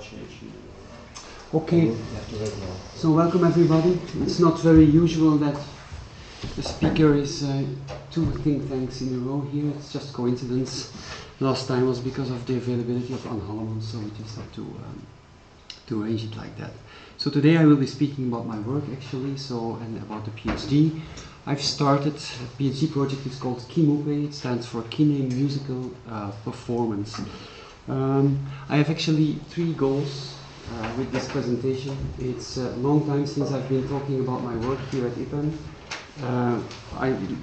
change. Okay, so welcome everybody. It's not very usual that the speaker is two think tanks in a row here. It's just coincidence. Last time was because of the availability of Anne Halleman, so we just had to arrange it like that. So today I will be speaking about my work actually, and about the PhD. I've started a PhD project. It's called KiMuPe. It stands for kinemusical performance. I have actually three goals with this presentation. It's a long time since I've been talking about my work here at IPM.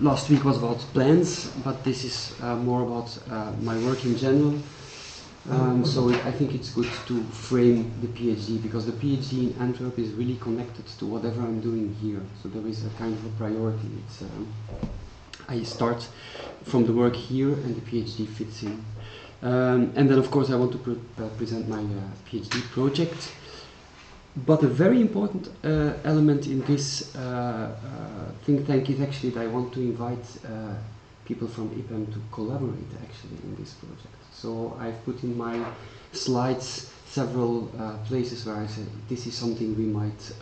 Last week was about plans, but this is more about my work in general. I think it's good to frame the PhD, because the PhD in Antwerp is really connected to whatever I'm doing here. So there is a kind of a priority. I start from the work here and the PhD fits in. And then of course I want to present my PhD project. But a very important element in this think tank is actually that I want to invite people from IPM to collaborate actually in this project. So I've put in my slides several places where I said this is something we might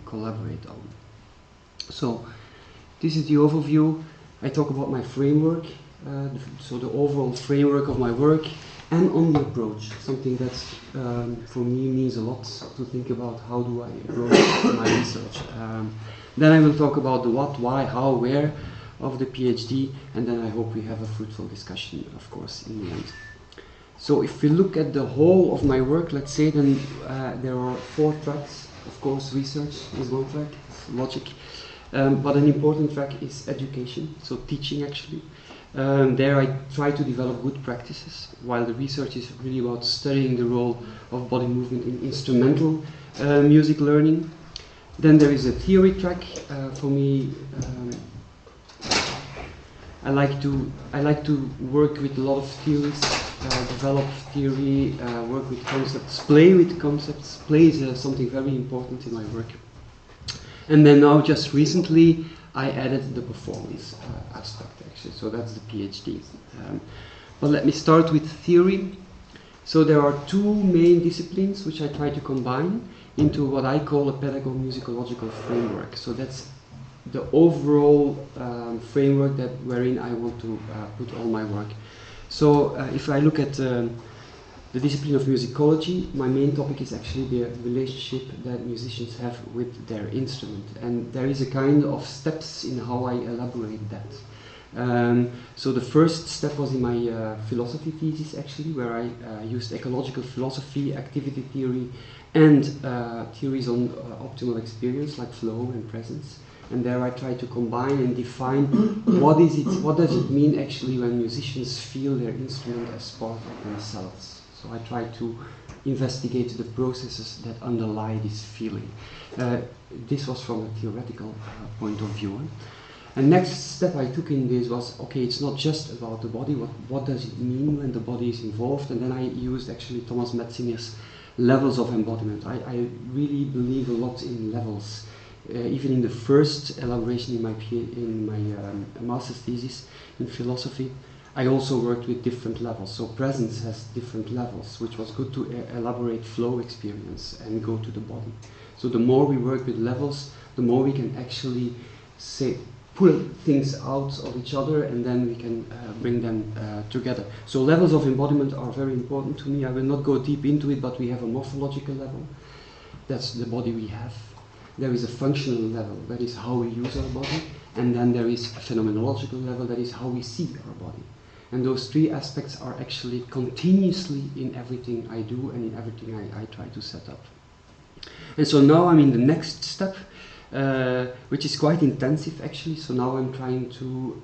collaborate on. So this is the overview. I talk about my framework, so the overall framework of my work, and on the approach, something that for me means a lot to think about. How do I approach my research? Then I will talk about the what, why, how, where of the PhD, and then I hope we have a fruitful discussion, of course, in the end. So if we look at the whole of my work, let's say, then there are 4 tracks. Of course, research is one track, logic, but an important track is education, so teaching actually. There I try to develop good practices, while the research is really about studying the role of body movement in instrumental music learning. Then there is a theory track. For me, I like to work with a lot of theories, develop theory, work with concepts, play with concepts. Play is something very important in my work. And then now, just recently, I added the performance aspect actually, so that's the PhD. But let me start with theory. So there are 2 main disciplines which I try to combine into what I call a pedagogical-musicological framework. So that's the overall framework wherein I want to put all my work. So if I look at the discipline of musicology, my main topic is actually the relationship that musicians have with their instrument, and there is a kind of steps in how I elaborate that. So the first step was in my philosophy thesis actually, where I used ecological philosophy, activity theory, and theories on optimal experience like flow and presence. And there I try to combine and define what does it mean actually when musicians feel their instrument as part of themselves. So I try to investigate the processes that underlie this feeling. This was from a theoretical point of view. And next step I took in this was, okay, it's not just about the body, what does it mean when the body is involved? And then I used actually Thomas Metzinger's levels of embodiment. I really believe a lot in levels. Even in the first elaboration in my master's thesis in philosophy, I also worked with different levels. So presence has different levels, which was good to elaborate flow experience and go to the body. So the more we work with levels, the more we can actually pull things out of each other, and then we can bring them together. So levels of embodiment are very important to me. I will not go deep into it, but we have a morphological level. That's the body we have. There is a functional level, that is how we use our body, and then there is a phenomenological level, that is how we see our body. And those 3 aspects are actually continuously in everything I do and in everything I try to set up. And so now I'm in the next step, which is quite intensive actually. So now I'm trying to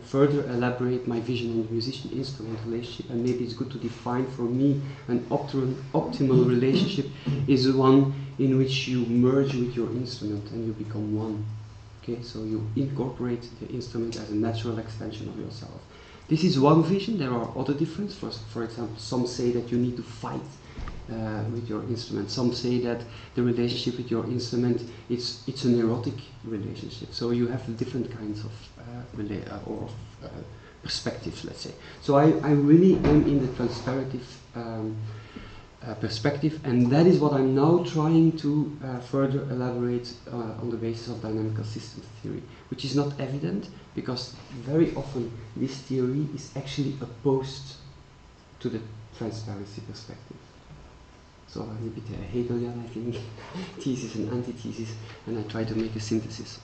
further elaborate my vision on the musician-instrument relationship, and maybe it's good to define for me an optimal relationship is one in which you merge with your instrument and you become one. Okay, so you incorporate the instrument as a natural extension of yourself. This is one vision. There are other differences. For example, some say that you need to fight with your instrument. Some say that the relationship with your instrument it's an erotic relationship. So you have different kinds of perspectives, let's say. So I really am in the transparative perspective, and that is what I'm now trying to further elaborate on the basis of dynamical systems theory, which is not evident because very often this theory is actually opposed to the transparency perspective. So a bit Hegelian, I think, thesis and antithesis, and I try to make a synthesis.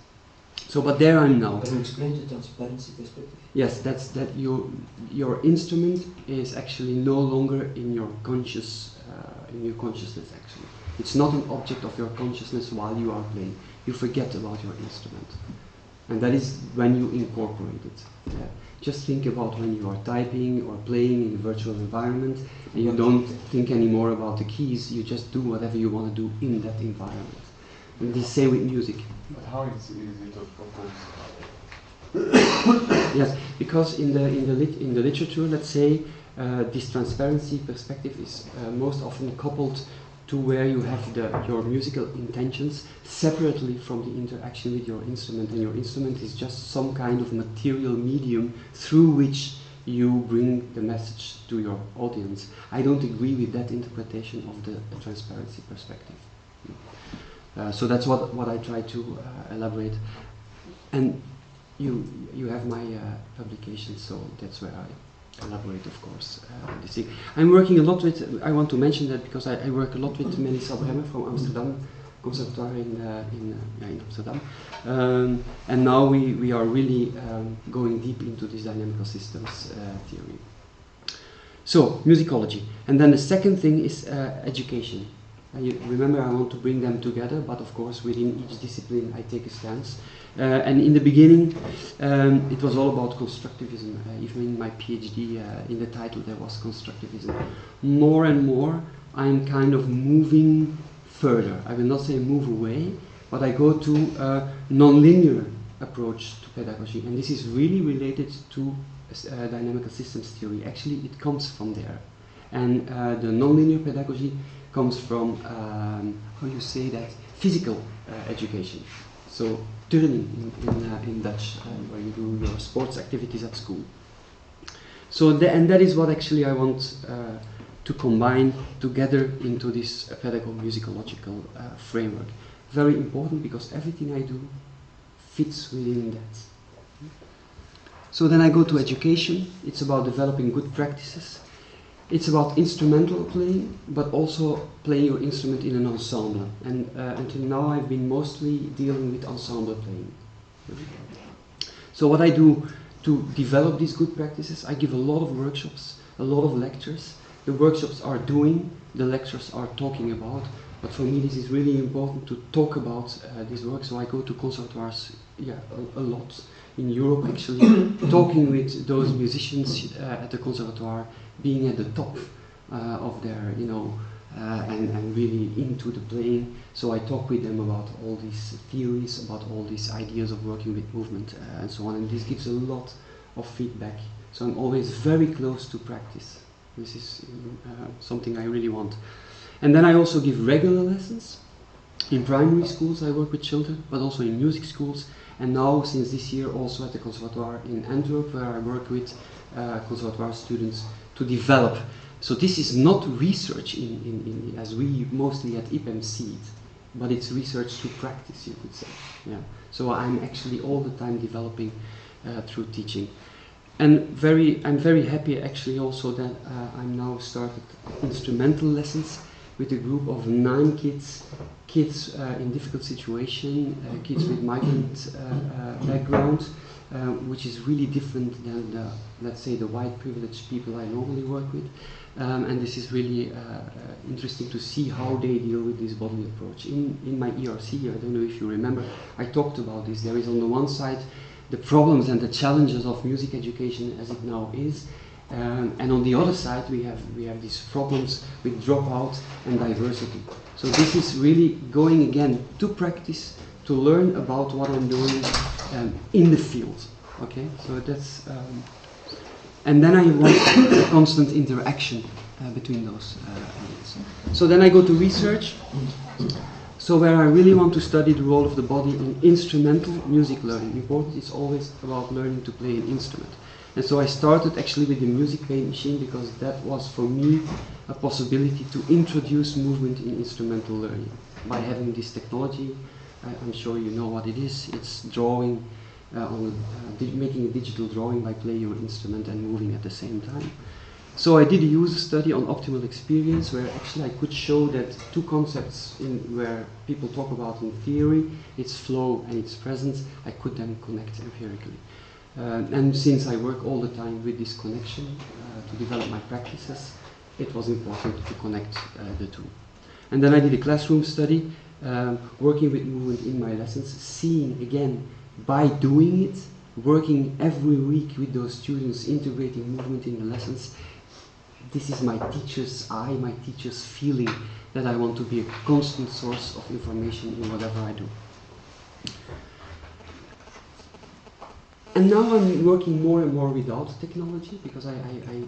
So, but there I'm now. Can you explain the transparency perspective? Yes, that's that your instrument is actually no longer in your consciousness. Actually, it's not an object of your consciousness while you are playing. You forget about your instrument, and that is when you incorporate it. Just think about when you are typing or playing in a virtual environment, and you don't think anymore about the keys. You just do whatever you want to do in that environment. And the same with music. But how is it of Yes, because in the literature, let's say, this transparency perspective is most often coupled to where you have your musical intentions separately from the interaction with your instrument, and your instrument is just some kind of material medium through which you bring the message to your audience. I don't agree with that interpretation of the transparency perspective. So that's what I try to elaborate. And you have my publication, so that's where I elaborate, of course, this thing. I'm working a lot with, I want to mention that because I work a lot with Melissa Bremme from Amsterdam Conservatory in Amsterdam. And now we are really going deep into this dynamical systems theory. So, musicology. And then the second thing is education. You remember, I want to bring them together, but of course within each discipline I take a stance. And in the beginning it was all about constructivism. Even in my PhD, in the title there was constructivism. More and more I'm kind of moving further. I will not say move away, but I go to a non-linear approach to pedagogy, and this is really related to dynamical systems theory. Actually it comes from there, and the non-linear pedagogy comes from, how you say that, physical education. So turning in Dutch, where you do your sports activities at school. So and that is what actually I want to combine together into this pedagogical framework. Very important because everything I do fits within that. So then I go to education. It's about developing good practices. It's about instrumental playing, but also playing your instrument in an ensemble. And until now I've been mostly dealing with ensemble playing. So what I do to develop these good practices, I give a lot of workshops, a lot of lectures. The workshops are doing, the lectures are talking about, but for me this is really important to talk about this work, so I go to conservatoires a lot in Europe actually, talking with those musicians at the conservatoire, being at the top of their, and really into the playing. So I talk with them about all these theories, about all these ideas of working with movement and so on, and this gives a lot of feedback. So I'm always very close to practice. This is something I really want. And then I also give regular lessons. In primary schools I work with children, but also in music schools, and now since this year also at the Conservatoire in Antwerp, where I work with Conservatoire students to develop. So this is not research in as we mostly at IPEM see it, but it's research to practice, you could say. Yeah. So I'm actually all the time developing through teaching. And I'm very happy actually also that I'm now started instrumental lessons with a group of 9 kids in difficult situation, kids with migrant background, which is really different than let's say the white privileged people I normally work with. And this is really interesting to see how they deal with this bodily approach. In my ERC, I don't know if you remember, I talked about this. There is on the one side the problems and the challenges of music education as it now is, and on the other side we have these problems with dropout and diversity. So this is really going again to practice, to learn about what I'm doing in the field. Okay, so that's and then I want a constant interaction between those elements. So then I go to research. So where I really want to study the role of the body in instrumental music learning. Important is always about learning to play an instrument. And so I started actually with the music paint machine because that was for me a possibility to introduce movement in instrumental learning. By having this technology, I'm sure you know what it is. It's drawing, making a digital drawing by playing your instrument and moving at the same time. So I did a user study on optimal experience where actually I could show that two concepts where people talk about in theory, its flow and its presence, I could then connect empirically. And since I work all the time with this connection to develop my practices, it was important to connect the two. And then I did a classroom study, working with movement in my lessons, seeing again, by doing it, working every week with those students, integrating movement in the lessons. This is my teacher's eye, my teacher's feeling that I want to be a constant source of information in whatever I do. And now I'm working more and more without technology because I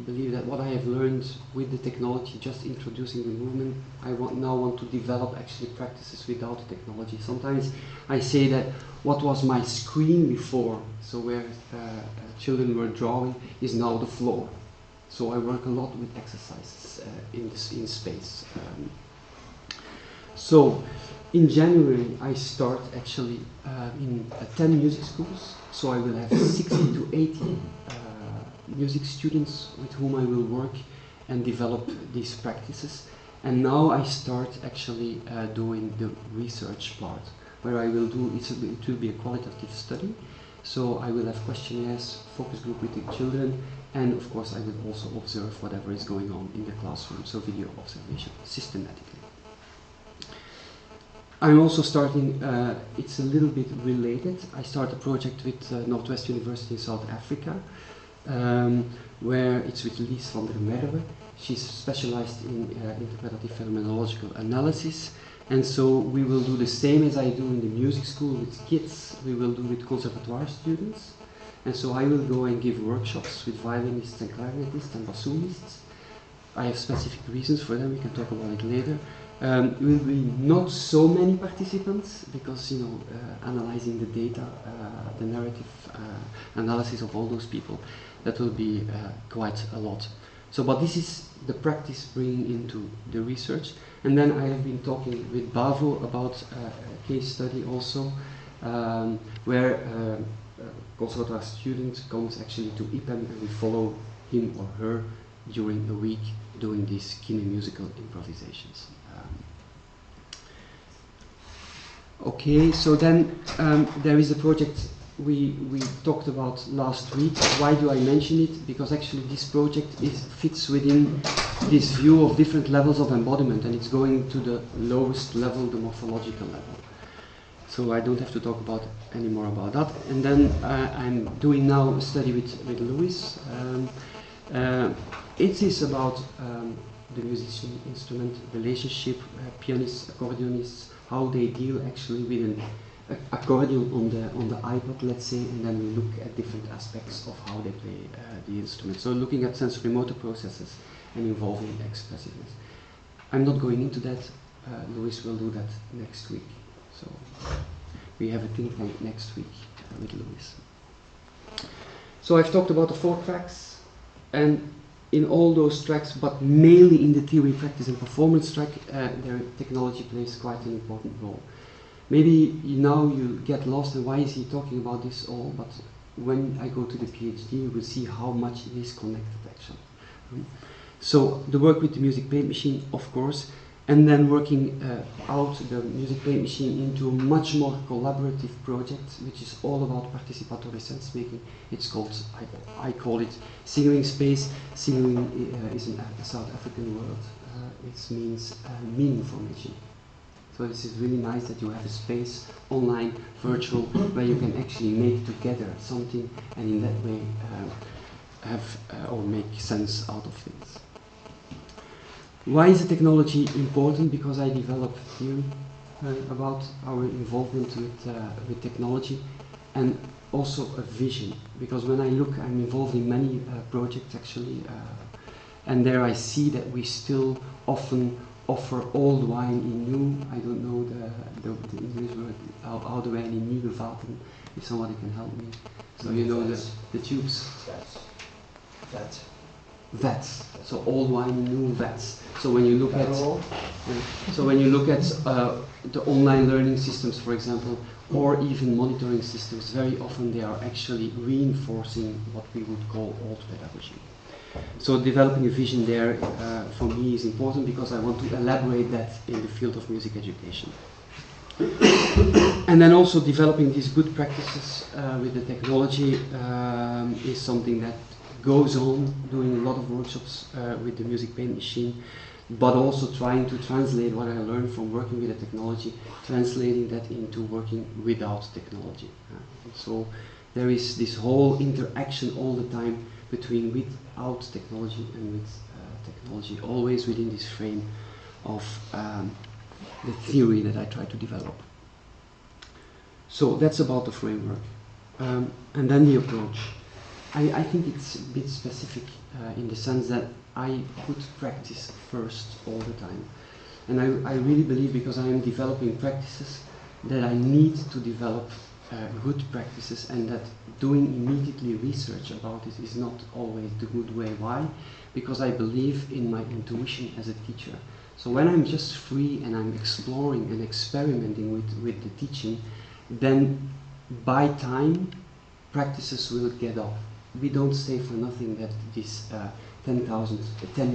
believe that what I have learned with the technology, just introducing the movement, I now want to develop actually practices without technology. Sometimes I say that what was my screen before, so where children were drawing, is now the floor. So I work a lot with exercises in space. So in January I start actually in 10 music schools. So I will have 60 to 80 music students with whom I will work and develop these practices. And now I start actually doing the research part, where I will do, it will be a qualitative study. So I will have questionnaires, focus group with the children, and of course I will also observe whatever is going on in the classroom, so video observation, systematically. I'm also starting, it's a little bit related, I start a project with Northwest University in South Africa, where it's with Lies van der Merwe. She's specialized in interpretative phenomenological analysis, and so we will do the same as I do in the music school with kids, we will do with conservatoire students. And so I will go and give workshops with violinists and clarinetists and bassoonists. I have specific reasons for them, we can talk about it later. Will be not so many participants because, you know, analyzing the data, the narrative analysis of all those people, that will be quite a lot. So, but this is the practice bringing into the research. And then I have been talking with Bavo about a case study also, where conservatoire student comes actually to IPEM and we follow him or her during a week doing these kinemusical improvisations. Okay, so then there is a project we talked about last week. Why do I mention it? Because actually this project fits within this view of different levels of embodiment, and it's going to the lowest level, the morphological level. So I don't have to talk about any more about that. And then I'm doing now a study with Louis. It is about the musician-instrument relationship, pianists, accordionists, how they deal actually with an accordion on the iPod, let's say, and then we look at different aspects of how they play the instrument. So looking at sensory motor processes and involving expressiveness. I'm not going into that. Louis will do that next week. So we have a ThinkTank next week with Louis. So I've talked about the 4 tracks, and in all those tracks, but mainly in the theory, practice and performance track, their technology plays quite an important role. Maybe now you get lost and why is he talking about this all, but when I go to the PhD you will see how much it is connected actually. So the work with the music paint machine, of course, and then working out the music paint machine into a much more collaborative project, which is all about participatory sense making. It's called, I call it Signaling Space. Signaling is a South African word. It means meaning formation. So this is really nice that you have a space, online, virtual, where you can actually make together something and in that way have or make sense out of things. Why is the technology important? Because I developed theory about our involvement with technology, and also a vision. Because when I look, I'm involved in many projects actually, and there I see that we still often offer old wine in new. I don't know the English word, oude wijn in nieuwe vaten, if somebody can help me. So you know the tubes. That. vats. So old wine, new vats. So when you look at Parallel. so when you look at the online learning systems, for example, or even monitoring systems, very often they are actually reinforcing what we would call old pedagogy. So developing a vision there for me is important because I want to elaborate that in the field of music education. And then also developing these good practices with the technology is something that goes on, doing a lot of workshops with the music paint machine, but also trying to translate what I learned from working with the technology, translating that into working without technology. So there is this whole interaction all the time between without technology and with technology, always within this frame of the theory that I try to develop. So that's about the framework. And then the approach. I think it's a bit specific in the sense that I put practice first all the time. And I really believe, because I am developing practices, that I need to develop good practices, and that doing immediately research about it is not always the good way. Why? Because I believe in my intuition as a teacher. So when I'm just free and I'm exploring and experimenting with the teaching, then by time practices will get up. We don't say for nothing that this 10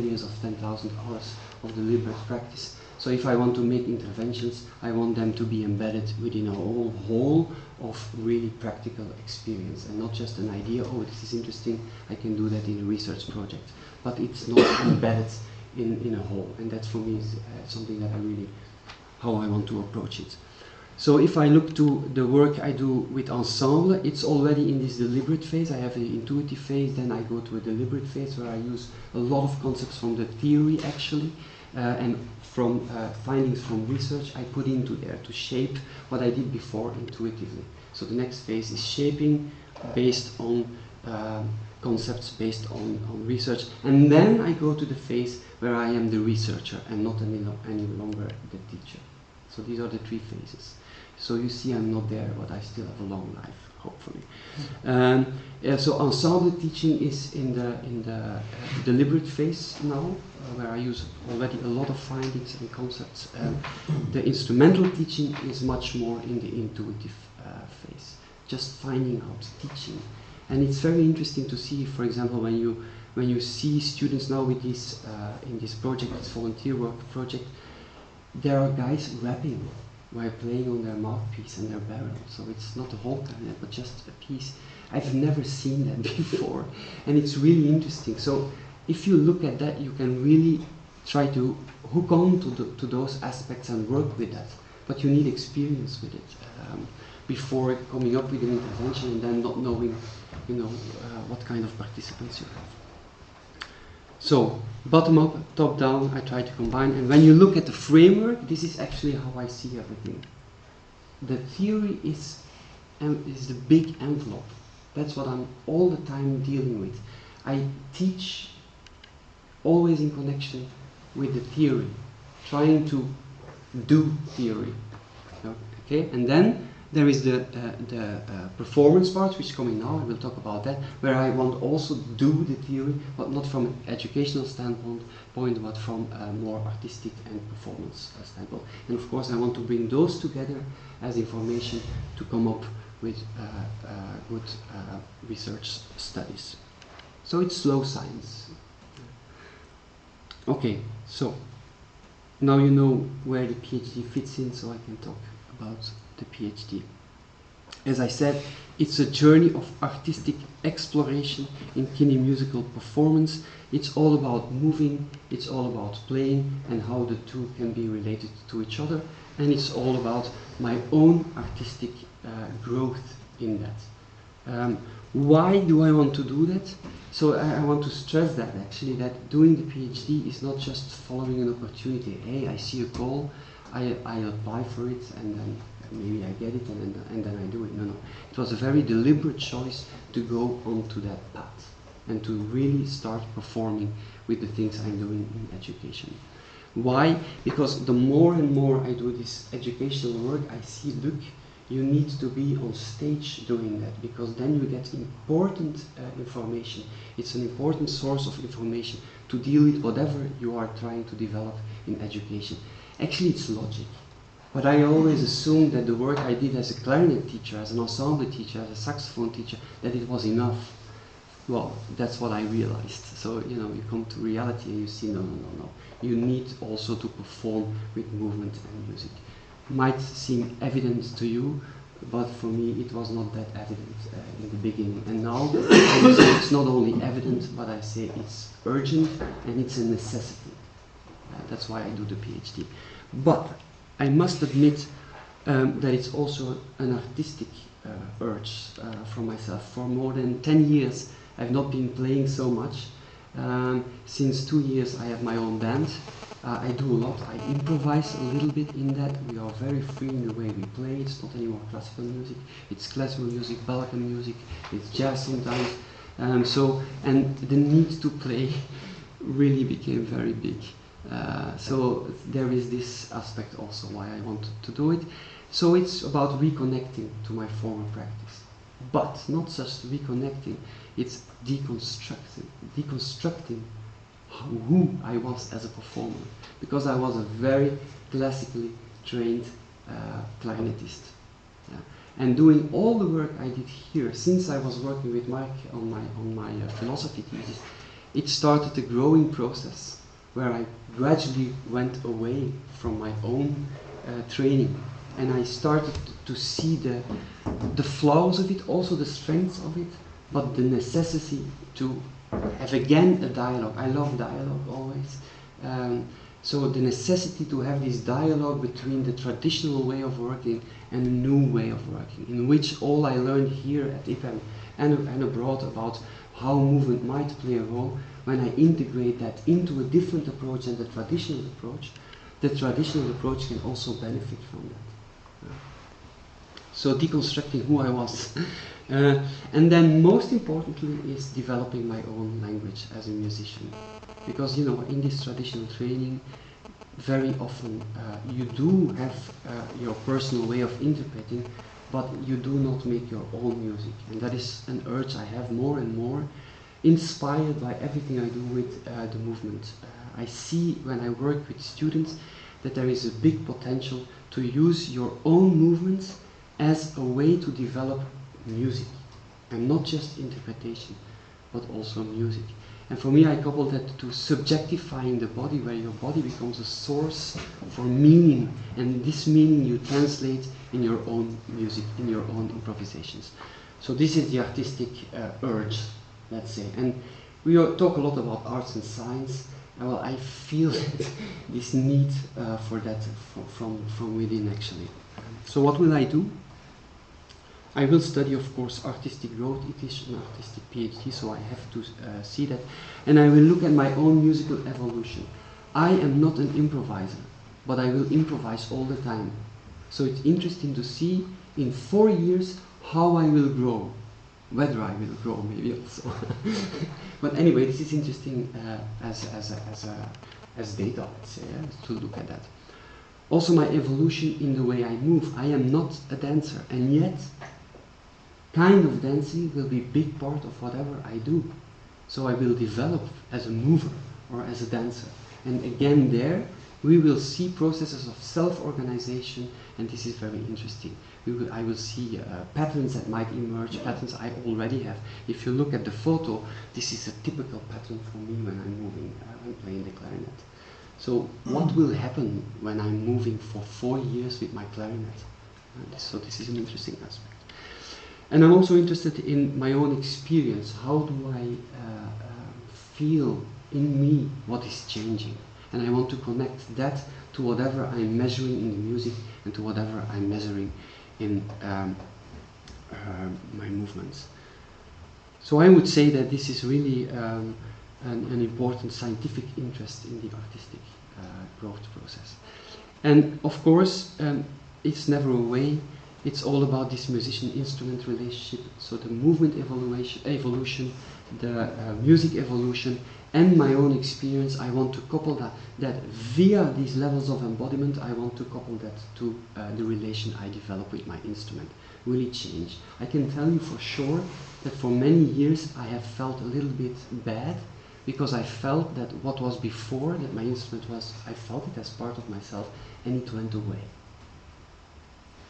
years of 10,000 hours of deliberate practice. So if I want to make interventions, I want them to be embedded within a whole of really practical experience, and not just an idea, oh, this is interesting, I can do that in a research project. But it's not embedded in a whole, and that for me is something that how I want to approach it. So if I look to the work I do with ensemble, it's already in this deliberate phase. I have an intuitive phase, then I go to a deliberate phase where I use a lot of concepts from the theory actually, and from findings from research I put into there to shape what I did before intuitively. So the next phase is shaping based on concepts, based on research, and then I go to the phase where I am the researcher and not any longer the teacher. So these are the three phases. So you see I'm not there, but I still have a long life, hopefully. So ensemble teaching is in the deliberate phase now, where I use already a lot of findings and concepts. The instrumental teaching is much more in the intuitive phase, just finding out teaching. And it's very interesting to see, for example, when you see students now with this in this project, this volunteer work project, there are guys rapping while playing on their mouthpiece and their barrel. So it's not a whole clarinet, but just a piece. I've never seen that before, and it's really interesting. So if you look at that, you can really try to hook on to those aspects and work with that. But you need experience with it before coming up with an intervention and then not knowing, what kind of participants you have. So, bottom up, top down, I try to combine. And when you look at the framework, this is actually how I see everything. The theory is the big envelope. That's what I'm all the time dealing with. I teach always in connection with the theory, trying to do theory. Okay, and then there is the performance part, which is coming now. I will talk about that, where I want also to do the theory, but not from an educational standpoint, but from a more artistic and performance standpoint. And of course, I want to bring those together as information to come up with good research studies. So it's slow science. Okay, so now you know where the PhD fits in, so I can talk about the PhD. As I said, it's a journey of artistic exploration in kinemusical performance. It's all about moving, it's all about playing, and how the two can be related to each other, and it's all about my own artistic growth in that. Why do I want to do that? So I want to stress that actually, that doing the PhD is not just following an opportunity. Hey, I see a call, I apply for it, and then maybe I get it, and then I do it. No. It was a very deliberate choice to go onto that path and to really start performing with the things I'm doing in education. Why? Because the more and more I do this educational work, I see Luc you need to be on stage doing that, because then you get important information. It's an important source of information to deal with whatever you are trying to develop in education. Actually, it's logic. But I always assumed that the work I did as a clarinet teacher, as an ensemble teacher, as a saxophone teacher, that it was enough. Well, that's what I realized. So, you know, you come to reality and you see, no. You need also to perform with movement and music. Might seem evident to you, but for me it was not that evident in the beginning. And now I would say it's not only evident, but I say it's urgent and it's a necessity. That's why I do the PhD. But I must admit that it's also an artistic urge from myself. For more than 10 years I've not been playing so much. Since 2 years I have my own band. I do a lot. I improvise a little bit in that. We are very free in the way we play. It's not anymore classical music. It's classical music, Balkan music. It's jazz sometimes. And the need to play really became very big. So there is this aspect also why I wanted to do it. So it's about reconnecting to my former practice. But not just reconnecting, it's deconstructing who I was as a performer, because I was a very classically trained clarinetist. Yeah. And doing all the work I did here, since I was working with Marc on my philosophy thesis, it started a growing process where I gradually went away from my own training, and I started to see the flaws of it, also the strengths of it, but the necessity to have again a dialogue. I love dialogue always. So the necessity to have this dialogue between the traditional way of working and a new way of working, in which all I learned here at IPAM and abroad about how movement might play a role, when I integrate that into a different approach than the traditional approach can also benefit from that. So deconstructing who I was. And then most importantly is developing my own language as a musician. Because, you know, in this traditional training, very often you do have your personal way of interpreting, but you do not make your own music. And that is an urge I have more and more, inspired by everything I do with the movement. I see when I work with students that there is a big potential to use your own movements as a way to develop music, and not just interpretation, but also music. And for me, I couple that to subjectifying the body, where your body becomes a source for meaning, and this meaning you translate in your own music, in your own improvisations. So this is the artistic urge, let's say. And we talk a lot about arts and science, and well, I feel this need for that from within, actually. So what will I do? I will study, of course, artistic growth. It is an artistic PhD, so I have to see that. And I will look at my own musical evolution. I am not an improviser, but I will improvise all the time. So it's interesting to see in 4 years how I will grow. Whether I will grow, maybe also. But anyway, this is interesting as data, let's say, to look at that. Also my evolution in the way I move. I am not a dancer, and yet kind of dancing will be a big part of whatever I do. So I will develop as a mover or as a dancer. And again there, we will see processes of self-organization, and this is very interesting. I will see patterns that might emerge, patterns I already have. If you look at the photo, this is a typical pattern for me when I'm moving, when playing the clarinet. So what will happen when I'm moving for 4 years with my clarinet? So this is an interesting aspect. And I'm also interested in my own experience. How do I feel in me what is changing? And I want to connect that to whatever I'm measuring in the music and to whatever I'm measuring in my movements. So I would say that this is really an important scientific interest in the artistic growth process. And of course, it's never away. It's all about this musician-instrument relationship. So the movement evolution, the music evolution, and my own experience, I want to couple that via these levels of embodiment, I want to couple that to the relation I develop with my instrument. Really change. I can tell you for sure that for many years I have felt a little bit bad because I felt that what was before, that my instrument was, I felt it as part of myself and it went away.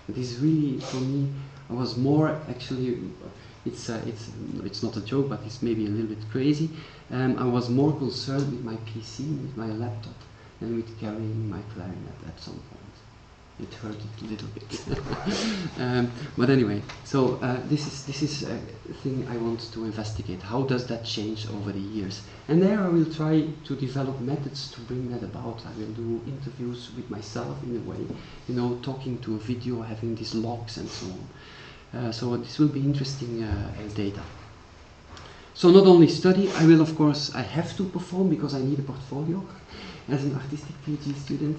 This really, for me, I was more actually, it's not a joke, but it's maybe a little bit crazy. I was more concerned with my PC, with my laptop, than with carrying my clarinet at some point. It hurt it a little bit. But anyway, so this is a thing I want to investigate. How does that change over the years? And there I will try to develop methods to bring that about. I will do interviews with myself in a way, you know, talking to a video, having these logs and so on. So this will be interesting data. So not only study, I will of course, I have to perform because I need a portfolio as an artistic PhD student.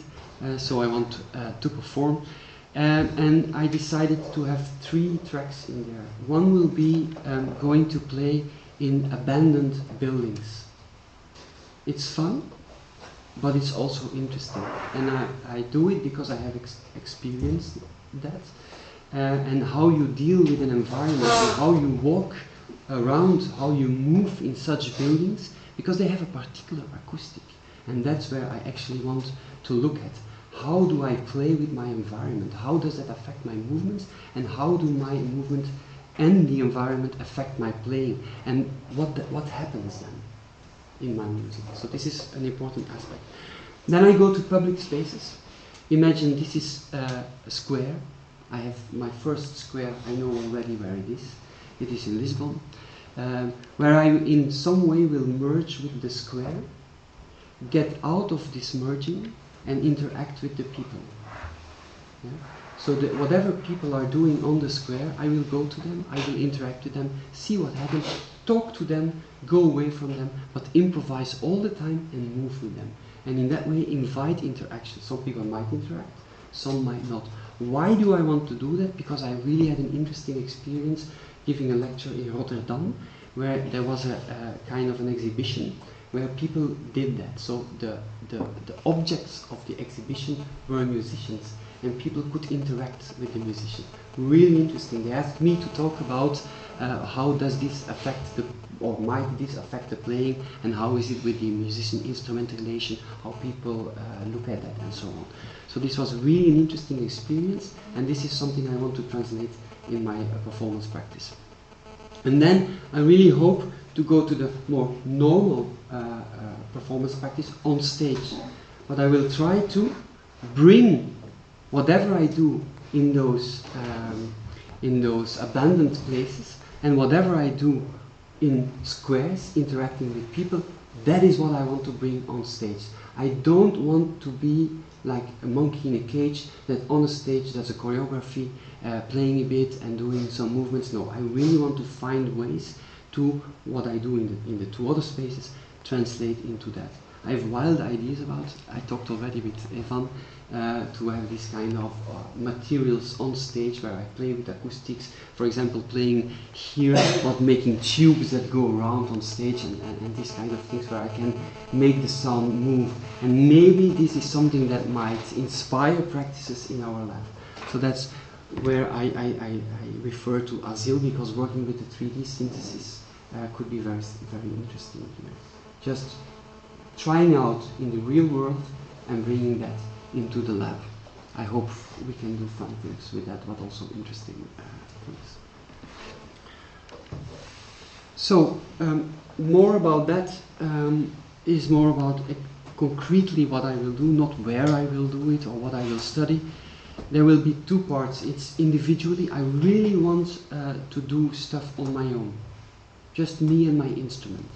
So I want to perform. And I decided to have 3 tracks in there. One will be going to play in abandoned buildings. It's fun, but it's also interesting. And I do it because I have experienced that. And how you deal with an environment, and how you walk around, how you move in such buildings, because they have a particular acoustic. And that's where I actually want to look at. How do I play with my environment? How does that affect my movements? And how do my movement and the environment affect my playing? And what happens then in my music? So this is an important aspect. Then I go to public spaces. Imagine this is a square. I have my first square, I know already where it is. It is in Lisbon, where I in some way will merge with the square, get out of this merging and interact with the people. Yeah? So whatever people are doing on the square, I will go to them, I will interact with them, see what happens, talk to them, go away from them, but improvise all the time and move with them. And in that way invite interaction. Some people might interact, some might not. Why do I want to do that? Because I really had an interesting experience giving a lecture in Rotterdam, where there was a kind of an exhibition where people did that. So the objects of the exhibition were musicians, and people could interact with the musician. Really interesting. They asked me to talk about how does this affect or might this affect the playing, and how is it with the musician-instrument relation, how people look at that and so on. So this was really an interesting experience, and this is something I want to translate in my performance practice. And then I really hope to go to the more normal performance practice on stage. But I will try to bring whatever I do in those abandoned places, and whatever I do in squares, interacting with people, that is what I want to bring on stage. I don't want to be like a monkey in a cage that on a stage does a choreography, playing a bit and doing some movements. No, I really want to find ways to what I do in the 2 other spaces, translate into that. I have wild ideas about, I talked already with Evan, to have this kind of materials on stage where I play with acoustics. For example, playing here, but making tubes that go around on stage, and these kind of things where I can make the sound move. And maybe this is something that might inspire practices in our lab. So that's where I refer to Asil, because working with the 3D synthesis could be very, very interesting here. Just trying out in the real world and bringing that into the lab. I hope we can do fun things with that, but also interesting things. So more about that is more about concretely what I will do, not where I will do it or what I will study. There will be 2 parts. It's individually. I really want to do stuff on my own, just me and my instrument.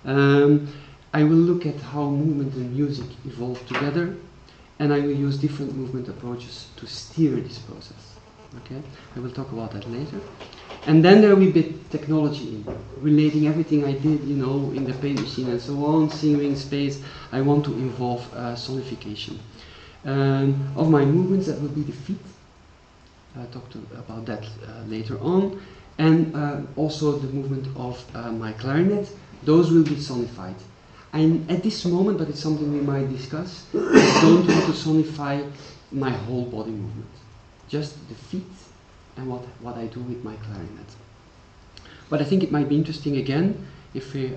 I will look at how movement and music evolve together, and I will use different movement approaches to steer this process. Okay, I will talk about that later. And then there will be technology in, relating everything I did, you know, in the paint machine and so on, singing space. I want to involve sonification. Of my movements, that will be the feet. I'll talk about that later on. And also the movement of my clarinet, those will be sonified. And at this moment, but it's something we might discuss, I don't want to sonify my whole body movement. Just the feet and what I do with my clarinet. But I think it might be interesting again, if we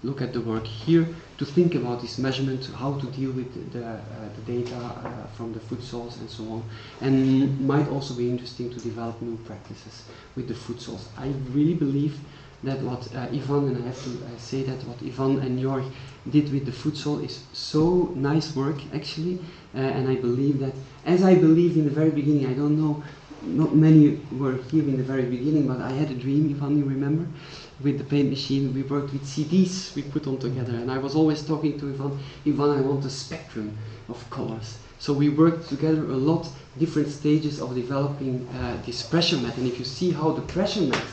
look at the work here, to think about this measurement, how to deal with the data from the foot soles and so on. And might also be interesting to develop new practices with the foot soles. I really believe that what Ivan, and I have to say that what Ivan and Jorg did with the foot sole is so nice work actually, and I believe that, as I believed in the very beginning, I don't know, not many were here in the very beginning, but I had a dream, Ivan, you remember, with the paint machine. We worked with CDs we put on together, and I was always talking to Ivan, I want a spectrum of colors. So we worked together a lot, different stages of developing this pressure mat, and if you see how the pressure mat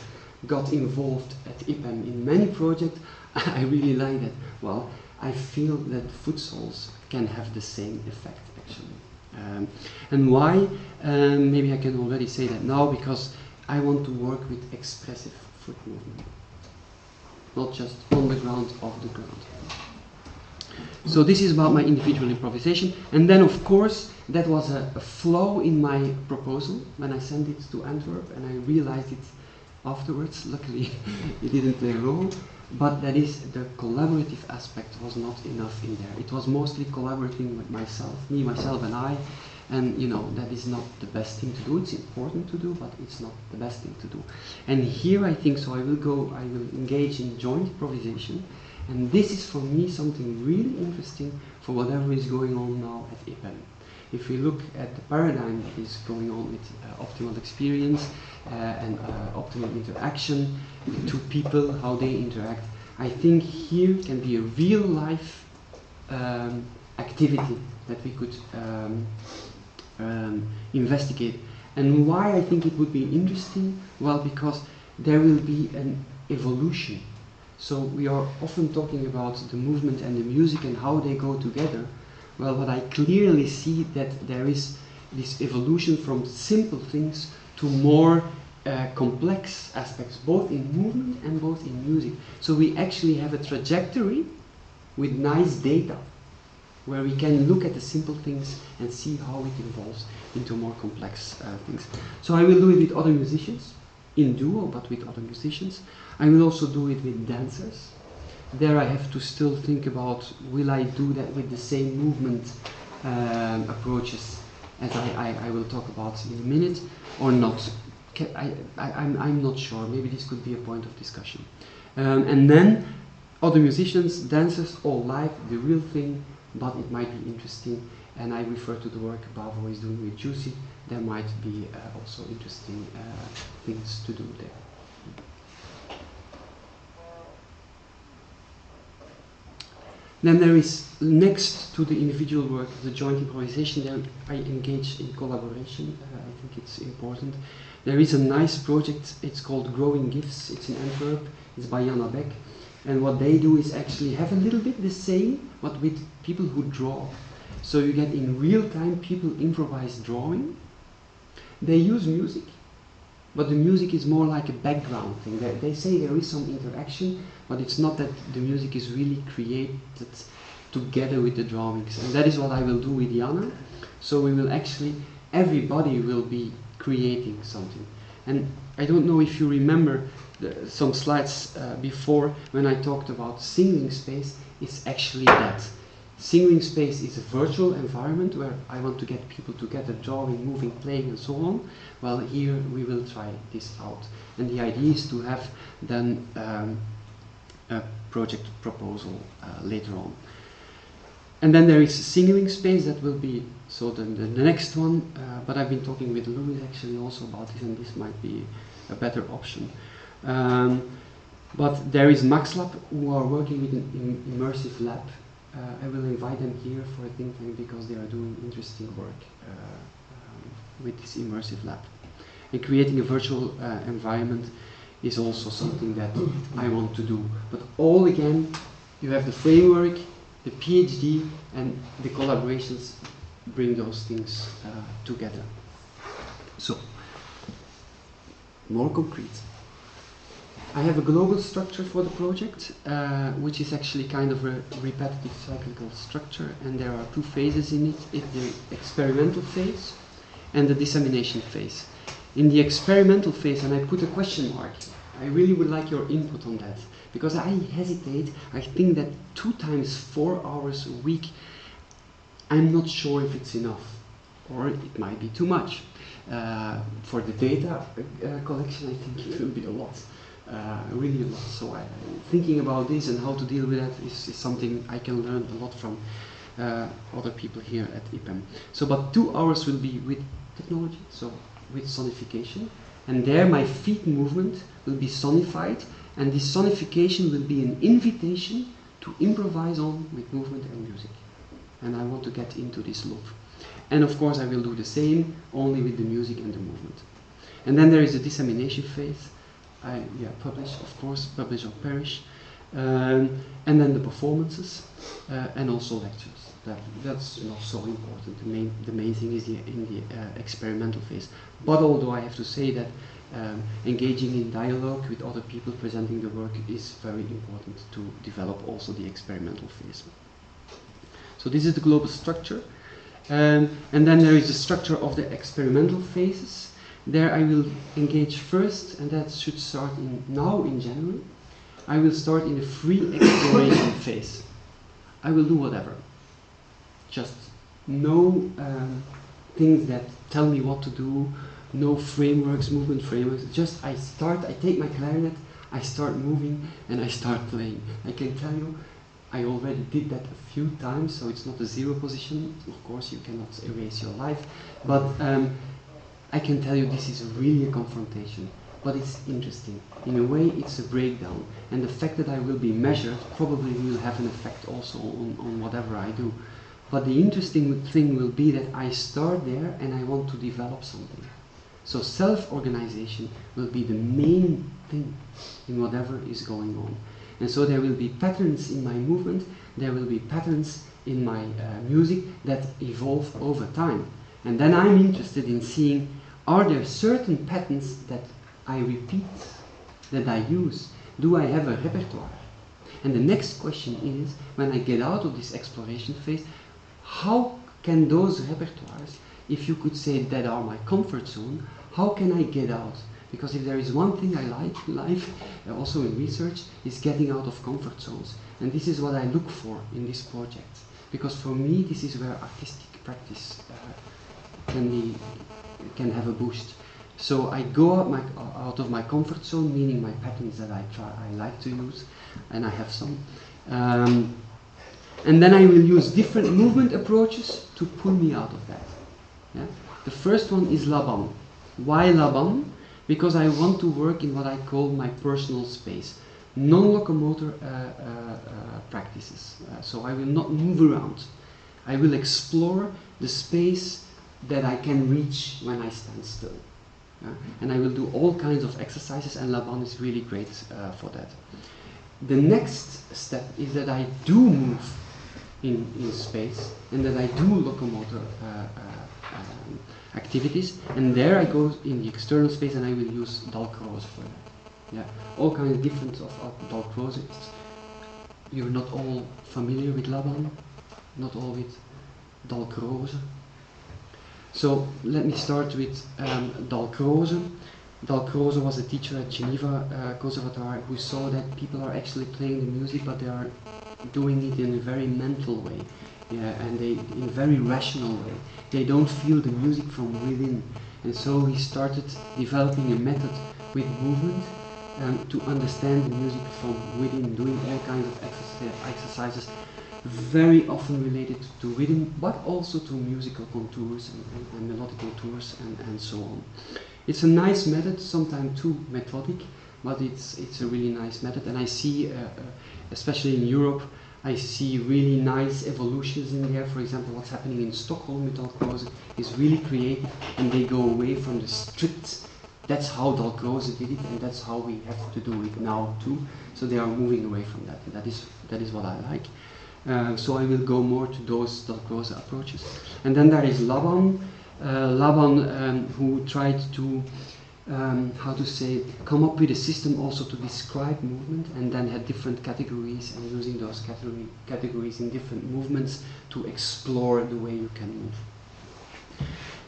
got involved at IPEM in many projects, I really like that. Well, I feel that foot soles can have the same effect actually. And why? Maybe I can already say that now, because I want to work with expressive foot movement, not just on the ground, off the ground. So this is about my individual improvisation, and then of course that was a flaw in my proposal when I sent it to Antwerp, and I realized it afterwards. Luckily it didn't play a role, but that is, the collaborative aspect was not enough in there. It was mostly collaborating with myself, me, myself and I, and you know, that is not the best thing to do. It's important to do, but it's not the best thing to do. And here I think, so I will engage in joint improvisation, and this is for me something really interesting for whatever is going on now at IPEM. If we look at the paradigm that is going on with optimal experience and optimal interaction, the two people, how they interact, I think here can be a real life activity that we could investigate. And why I think it would be interesting? Well, because there will be an evolution. So we are often talking about the movement and the music and how they go together. Well, what I clearly see that there is this evolution from simple things to more complex aspects, both in movement and both in music. So we actually have a trajectory with nice data, where we can look at the simple things and see how it evolves into more complex things. So I will do it with other musicians, in duo, but with other musicians. I will also do it with dancers. There I have to still think about, will I do that with the same movement approaches as I will talk about in a minute, or not? I'm not sure. Maybe this could be a point of discussion. And then other musicians, dancers, all live, the real thing, but it might be interesting. And I refer to the work Bavo is doing with Juicy. There might be also interesting things to do there. Then there is, next to the individual work, the joint improvisation, there I engage in collaboration. I think it's important. There is a nice project, it's called Growing Gifts, it's in Antwerp, it's by Jana Beck. And what they do is actually have a little bit the same, but with people who draw. So you get in real time people improvise drawing. They use music, but the music is more like a background thing. They say there is some interaction, but it's not that the music is really created together with the drawings. And that is what I will do with Jana. So we will actually, everybody will be creating something. And I don't know if you remember some slides before when I talked about singling space. It's actually that. Singling space is a virtual environment where I want to get people together, drawing, moving, playing, and so on. Well, here we will try this out. And the idea is to have then a project proposal later on. And then there is singling space that will be, so the next one, but I've been talking with Louis actually also about this, and this might be a better option. But there is MaxLab, who are working with an immersive lab. I will invite them here for a ThinkTank because they are doing interesting work with this immersive lab. And creating a virtual environment is also something that I want to do. But all again, you have the framework, the PhD, and the collaborations bring those things together. So, more concrete. I have a global structure for the project, which is actually kind of a repetitive cyclical structure, and there are two phases in it. It's the experimental phase and the dissemination phase. In the experimental phase, and I put a question mark, I really would like your input on that, because I hesitate. I think that 2 times 4 hours a week, I'm not sure if it's enough, or it might be too much. For the data collection, I think it will be a lot. Really a lot. So thinking about this and how to deal with that is something I can learn a lot from other people here at IPEM. So, but 2 hours will be with technology, so with sonification, and there my feet movement will be sonified, and this sonification will be an invitation to improvise on with movement and music. And I want to get into this loop. And of course I will do the same, only with the music and the movement. And then there is a dissemination phase. Publish, of course, publish or perish, and then the performances, and also lectures. That's not so important. The main thing is in the experimental phase. But although I have to say that engaging in dialogue with other people presenting the work is very important to develop also the experimental phase. So this is the global structure, and then there is the structure of the experimental phases. There I will engage first, and that should start now in January. I will start in a free exploration phase. I will do whatever. Just no things that tell me what to do, no frameworks, movement frameworks. Just I take my clarinet, I start moving, and I start playing. I can tell you, I already did that a few times, so it's not a zero position. Of course, you cannot erase your life, but I can tell you this is really a confrontation, but it's interesting. In a way, it's a breakdown, and the fact that I will be measured probably will have an effect also on whatever I do. But the interesting thing will be that I start there and I want to develop something. So self-organization will be the main thing in whatever is going on. And so there will be patterns in my movement, there will be patterns in my music that evolve over time. And then I'm interested in seeing, are there certain patterns that I repeat, that I use? Do I have a repertoire? And the next question is, when I get out of this exploration phase, how can those repertoires, if you could say that are my comfort zone, how can I get out? Because if there is one thing I like in life, also in research, is getting out of comfort zones. And this is what I look for in this project. Because for me, this is where artistic practice can have a boost. So I go out of my comfort zone, meaning my patterns that I like to use, and I have some. And then I will use different movement approaches to pull me out of that. Yeah? The first one is Laban. Why Laban? Because I want to work in what I call my personal space. Non-locomotor practices. So I will not move around. I will explore the space that I can reach when I stand still. And I will do all kinds of exercises, and Laban is really great for that. The next step is that I do move in space, and that I do locomotor activities, and there I go in the external space and I will use Dalcroze for that. Yeah, all kinds of different of Dalcroze. You're not all familiar with Laban, not all with Dalcroze. So let me start with Dalcroze. Dalcroze was a teacher at Geneva Conservatory who saw that people are actually playing the music, but they are doing it in a very mental way, and in a very rational way. They don't feel the music from within. And so he started developing a method with movement to understand the music from within, doing all kinds of exercises, very often related to rhythm, but also to musical contours and melodic contours and so on. It's a nice method, sometimes too methodic, but it's a really nice method, and I see, especially in Europe, I see really nice evolutions in there. For example, what's happening in Stockholm with Dalcroze is really creative, and they go away from the strict, that's how Dalcroze did it, and that's how we have to do it now too. So they are moving away from that, and that is what I like. So I will go more to those Dalcroze approaches. And then there is Laban, who tried to how to say, come up with a system also to describe movement, and then had different categories, and using those categories in different movements to explore the way you can move.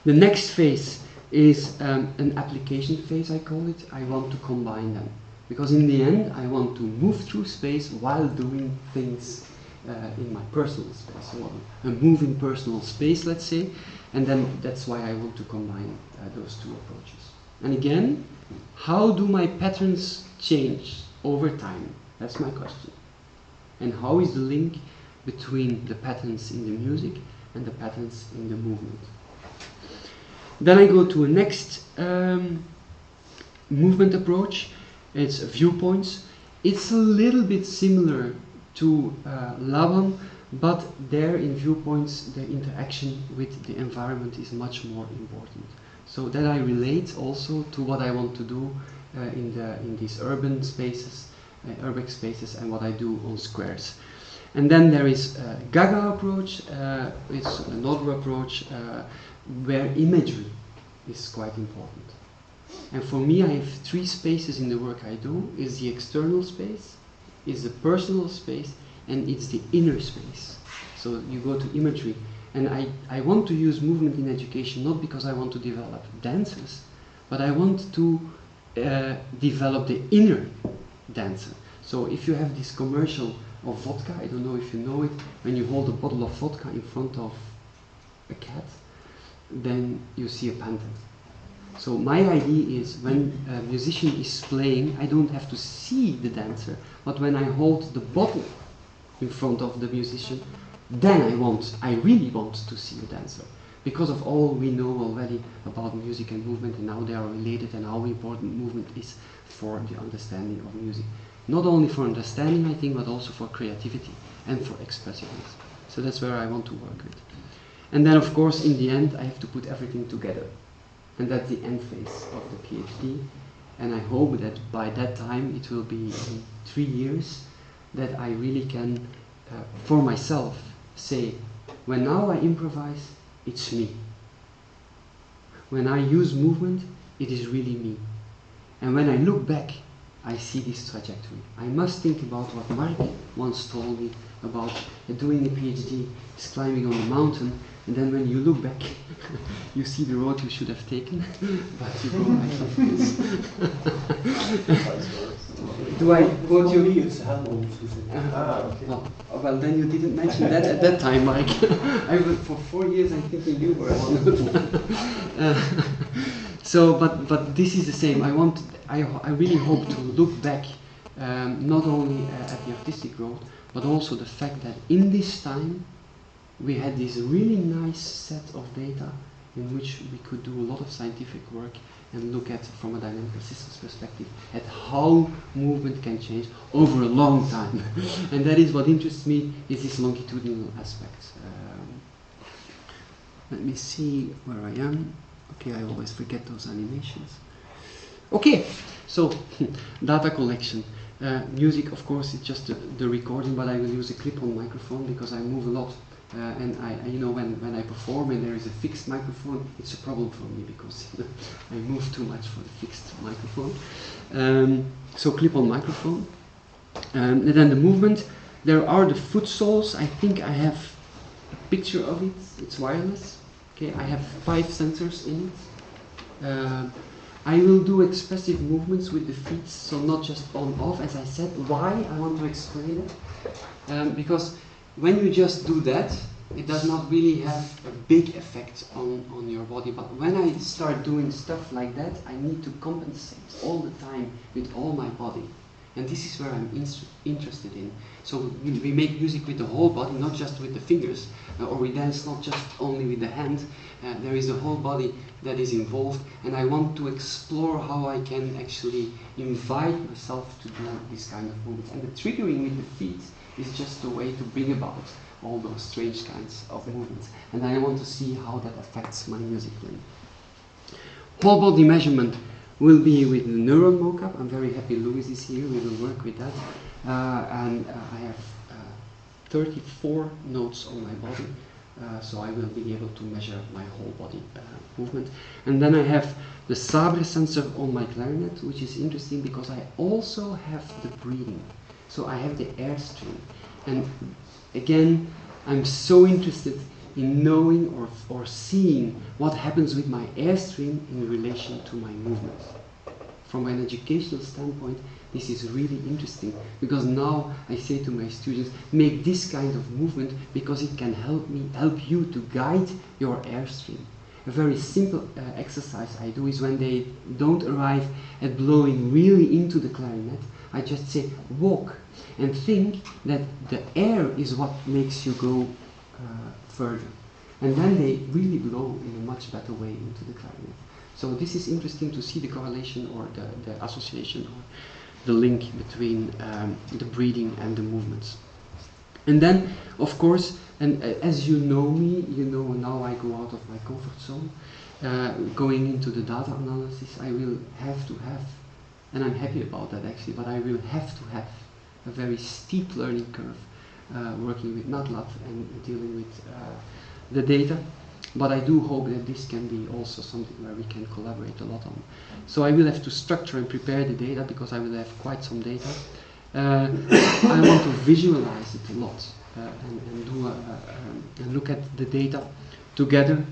The next phase is an application phase, I call it. I want to combine them, because in the end I want to move through space while doing things in my personal space, so a moving personal space, let's say, and then that's why I want to combine those two approaches. And again, how do my patterns change over time? That's my question. And how is the link between the patterns in the music and the patterns in the movement? Then I go to a next movement approach. It's viewpoints. It's a little bit similar to Laban, but there in viewpoints the interaction with the environment is much more important. So that I relate also to what I want to do in these urban spaces, urbex spaces, and what I do on squares. And then there is Gaga approach. It's another approach where imagery is quite important. And for me, I have three spaces in the work I do. Is the external space, is the personal space, and it's the inner space. So you go to imagery. And I want to use movement in education not because I want to develop dancers, but I want to develop the inner dancer. So if you have this commercial of vodka, I don't know if you know it, when you hold a bottle of vodka in front of a cat, then you see a panther. So my idea is when a musician is playing, I don't have to see the dancer, but when I hold the bottle in front of the musician, then I really want to see a dancer, because of all we know already about music and movement and how they are related and how important movement is for the understanding of music. Not only for understanding, I think, but also for creativity and for expressiveness. So that's where I want to work with. And then, of course, in the end, I have to put everything together. And that's the end phase of the PhD. And I hope that by that time, it will be in 3 years, that I really can, for myself, say, when now I improvise, it's me. When I use movement, it is really me. And when I look back, I see this trajectory. I must think about what Marc once told me about doing a PhD, is climbing on a mountain, and then when you look back, you see the road you should have taken, but you go like this. Do I quote you? It's helpful. Okay. Well, then you didn't mention that at that time, Mike. For 4 years, I think you were one. So, but this is the same. I really hope to look back, not only at the artistic road, but also the fact that in this time, we had this really nice set of data in which we could do a lot of scientific work and look at, from a dynamical systems perspective, at how movement can change over a long time. And that is what interests me, is this longitudinal aspect. Let me see where I am. Okay, I always forget those animations. Okay, so data collection. Music, of course, is just the recording, but I will use a clip-on microphone because I move a lot. And you know, when I perform and there is a fixed microphone, it's a problem for me because I move too much for the fixed microphone. So clip-on microphone. And then the movement. There are the foot soles. I think I have a picture of it. It's wireless. Okay, I have 5 sensors in it. I will do expressive movements with the feet, so not just on-off, as I said. Why? I want to explain it. Because when you just do that, it does not really have a big effect on your body. But when I start doing stuff like that, I need to compensate all the time with all my body. And this is where I'm interested in. So we make music with the whole body, not just with the fingers, or we dance not just only with the hand. There is a whole body that is involved, and I want to explore how I can actually invite myself to do this kind of movements. And the triggering with the feet is just a way to bring about all those strange kinds of movements. And I want to see how that affects my music playing. Whole body measurement will be with the neuron mocap. I'm very happy Louis is here. We will work with that. I have 34 notes on my body. so I will be able to measure my whole body movement. And then I have the sabre sensor on my clarinet, which is interesting because I also have the breathing. So I have the airstream. And again, I'm so interested in knowing or seeing what happens with my airstream in relation to my movement. From an educational standpoint, this is really interesting because now I say to my students, make this kind of movement because it can help you to guide your airstream. A very simple exercise I do is when they don't arrive at blowing really into the clarinet, I just say walk and think that the air is what makes you go further. And then they really blow in a much better way into the clarinet. So this is interesting to see the correlation or the association or the link between the breathing and the movements. And then, of course, and as you know me, you know now I go out of my comfort zone. Going into the data analysis, I will have to have, and I'm happy about that actually, but I will have to have a very steep learning curve working with MATLAB and dealing with the data. But I do hope that this can be also something where we can collaborate a lot on. So I will have to structure and prepare the data because I will have quite some data. I want to visualize it a lot and look at the data together.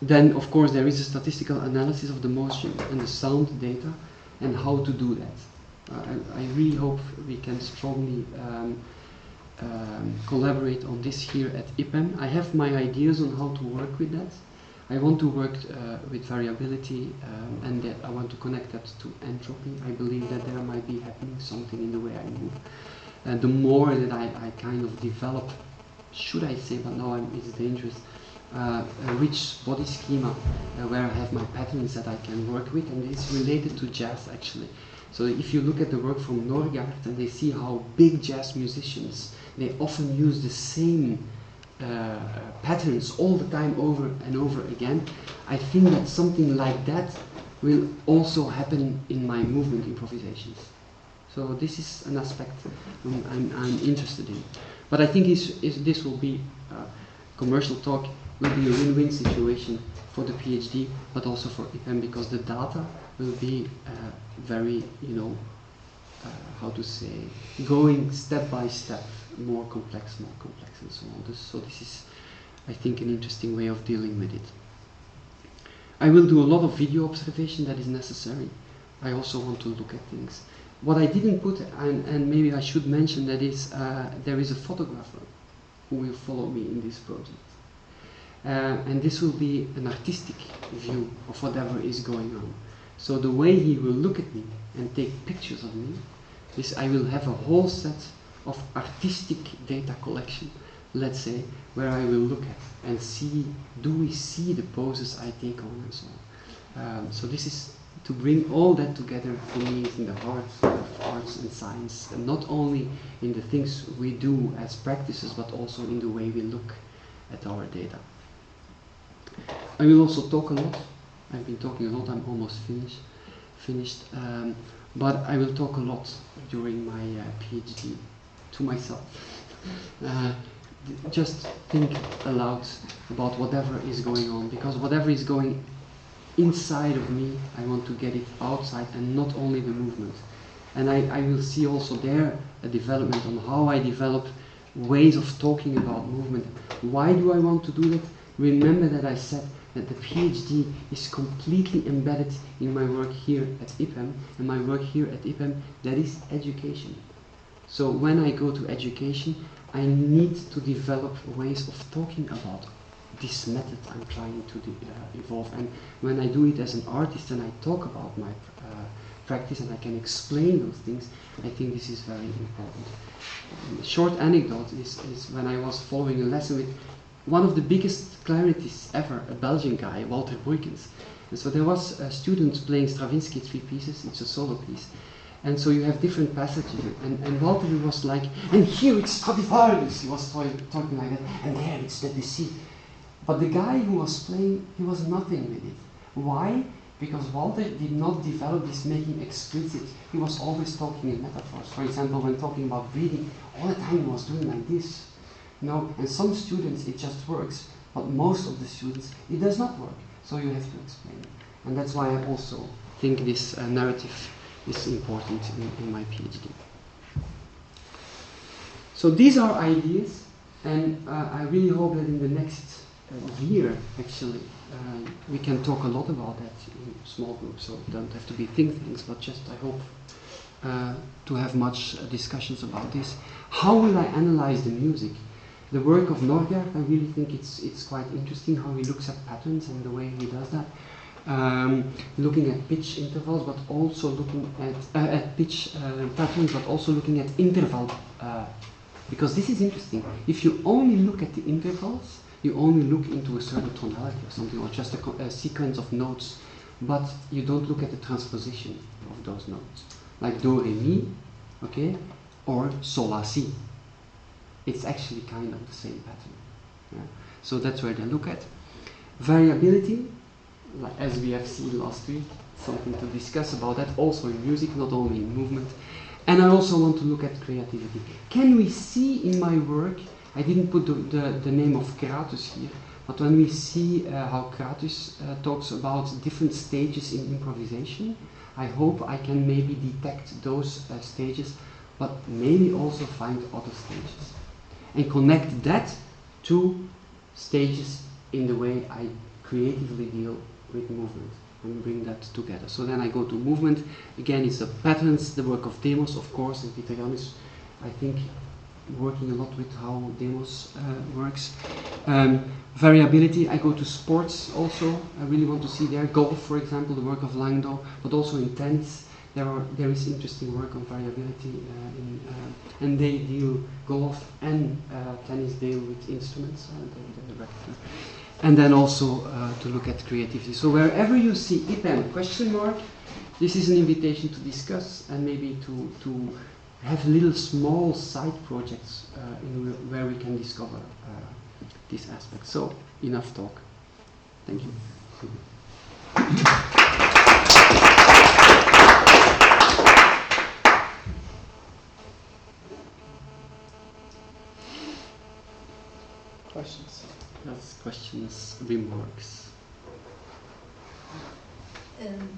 Then, of course, there is a statistical analysis of the motion and the sound data and how to do that. I really hope we can strongly collaborate on this here at IPEM. I have my ideas on how to work with that. I want to work with variability and that I want to connect that to entropy. I believe that there might be happening something in the way I move. And the more that I kind of develop, should I say, but now it's dangerous, a rich body schema where I have my patterns that I can work with, and it's related to jazz actually. So if you look at the work from Norgaard and they see how big jazz musicians, they often use the same patterns all the time over and over again, I think that something like that will also happen in my movement improvisations. So this is an aspect I'm interested in. But I think this will be, commercial talk, will be a win-win situation for the PhD, but also for IPEM because the data will be very, how to say, going step by step, more complex and so on. So this is, I think, an interesting way of dealing with it. I will do a lot of video observation that is necessary. I also want to look at things. What I didn't put, and maybe I should mention, that is, there is a photographer who will follow me in this project. And this will be an artistic view of whatever is going on. So the way he will look at me and take pictures of me is I will have a whole set of artistic data collection, let's say, where I will look at and see, do we see the poses I take on and so on. So this is to bring all that together. For me, is in the heart of arts and science, and not only in the things we do as practices, but also in the way we look at our data. I will also talk a lot. I've been talking a lot. I'm almost finished. But I will talk a lot during my PhD to myself. Just think aloud about whatever is going on, because whatever is going inside of me, I want to get it outside, and not only the movement. And I will see also there a development on how I develop ways of talking about movement. Why do I want to do that? Remember that I said that the PhD is completely embedded in my work here at IPEM, and my work here at IPEM, that is education. So when I go to education, I need to develop ways of talking about this method I'm trying to evolve. And when I do it as an artist and I talk about my practice and I can explain those things, I think this is very important. A short anecdote is when I was following a lesson with one of the biggest clarinetists ever, a Belgian guy, Walter Boykens. And so there was a student playing Stravinsky 3 pieces, it's a solo piece. And so you have different passages, and Walter was like, and here it's Stradivarius, he was talking like that, and there it's Debussy. But the guy who was playing, he was nothing with it. Why? Because Walter did not develop this making explicit. He was always talking in metaphors. For example, when talking about breathing, all the time he was doing like this. No, and some students it just works, but most of the students it does not work. So you have to explain it. And that's why I also think this narrative is important in my PhD. So these are ideas, and I really hope that in the next year, actually, we can talk a lot about that in small groups. So it don't have to be think tanks, but just I hope to have much discussions about this. How will I analyze the music? The work of Norgaard, I really think it's quite interesting how he looks at patterns and the way he does that. Looking at pitch intervals, but also looking at pitch patterns, but also looking at interval, because this is interesting. If you only look at the intervals, you only look into a certain tonality or something, or just a sequence of notes, but you don't look at the transposition of those notes, like do, re, mi, okay, or sol, la, si. It's actually kind of the same pattern. Yeah? So that's where they look at. Variability, as we have seen last week, something to discuss about that, also in music, not only in movement. And I also want to look at creativity. Can we see in my work, I didn't put the name of Kratus here, but when we see how Kratus talks about different stages in improvisation, I hope I can maybe detect those stages, but maybe also find other stages. And connect that to stages in the way I creatively deal with movement and bring that together. So then I go to movement. Again, it's the patterns, the work of Demos, of course, and Peter Jan is, I think, working a lot with how Demos works. Variability, I go to sports also. I really want to see there. Golf, for example, the work of Langdo, but also in tennis. There is interesting work on variability, and they deal, golf and tennis deal with instruments, and then also to look at creativity. So wherever you see IPEM question mark, this is an invitation to discuss and maybe to have little small side projects where we can discover this aspect. So enough talk. Thank you. Questions? Yes, questions, remarks.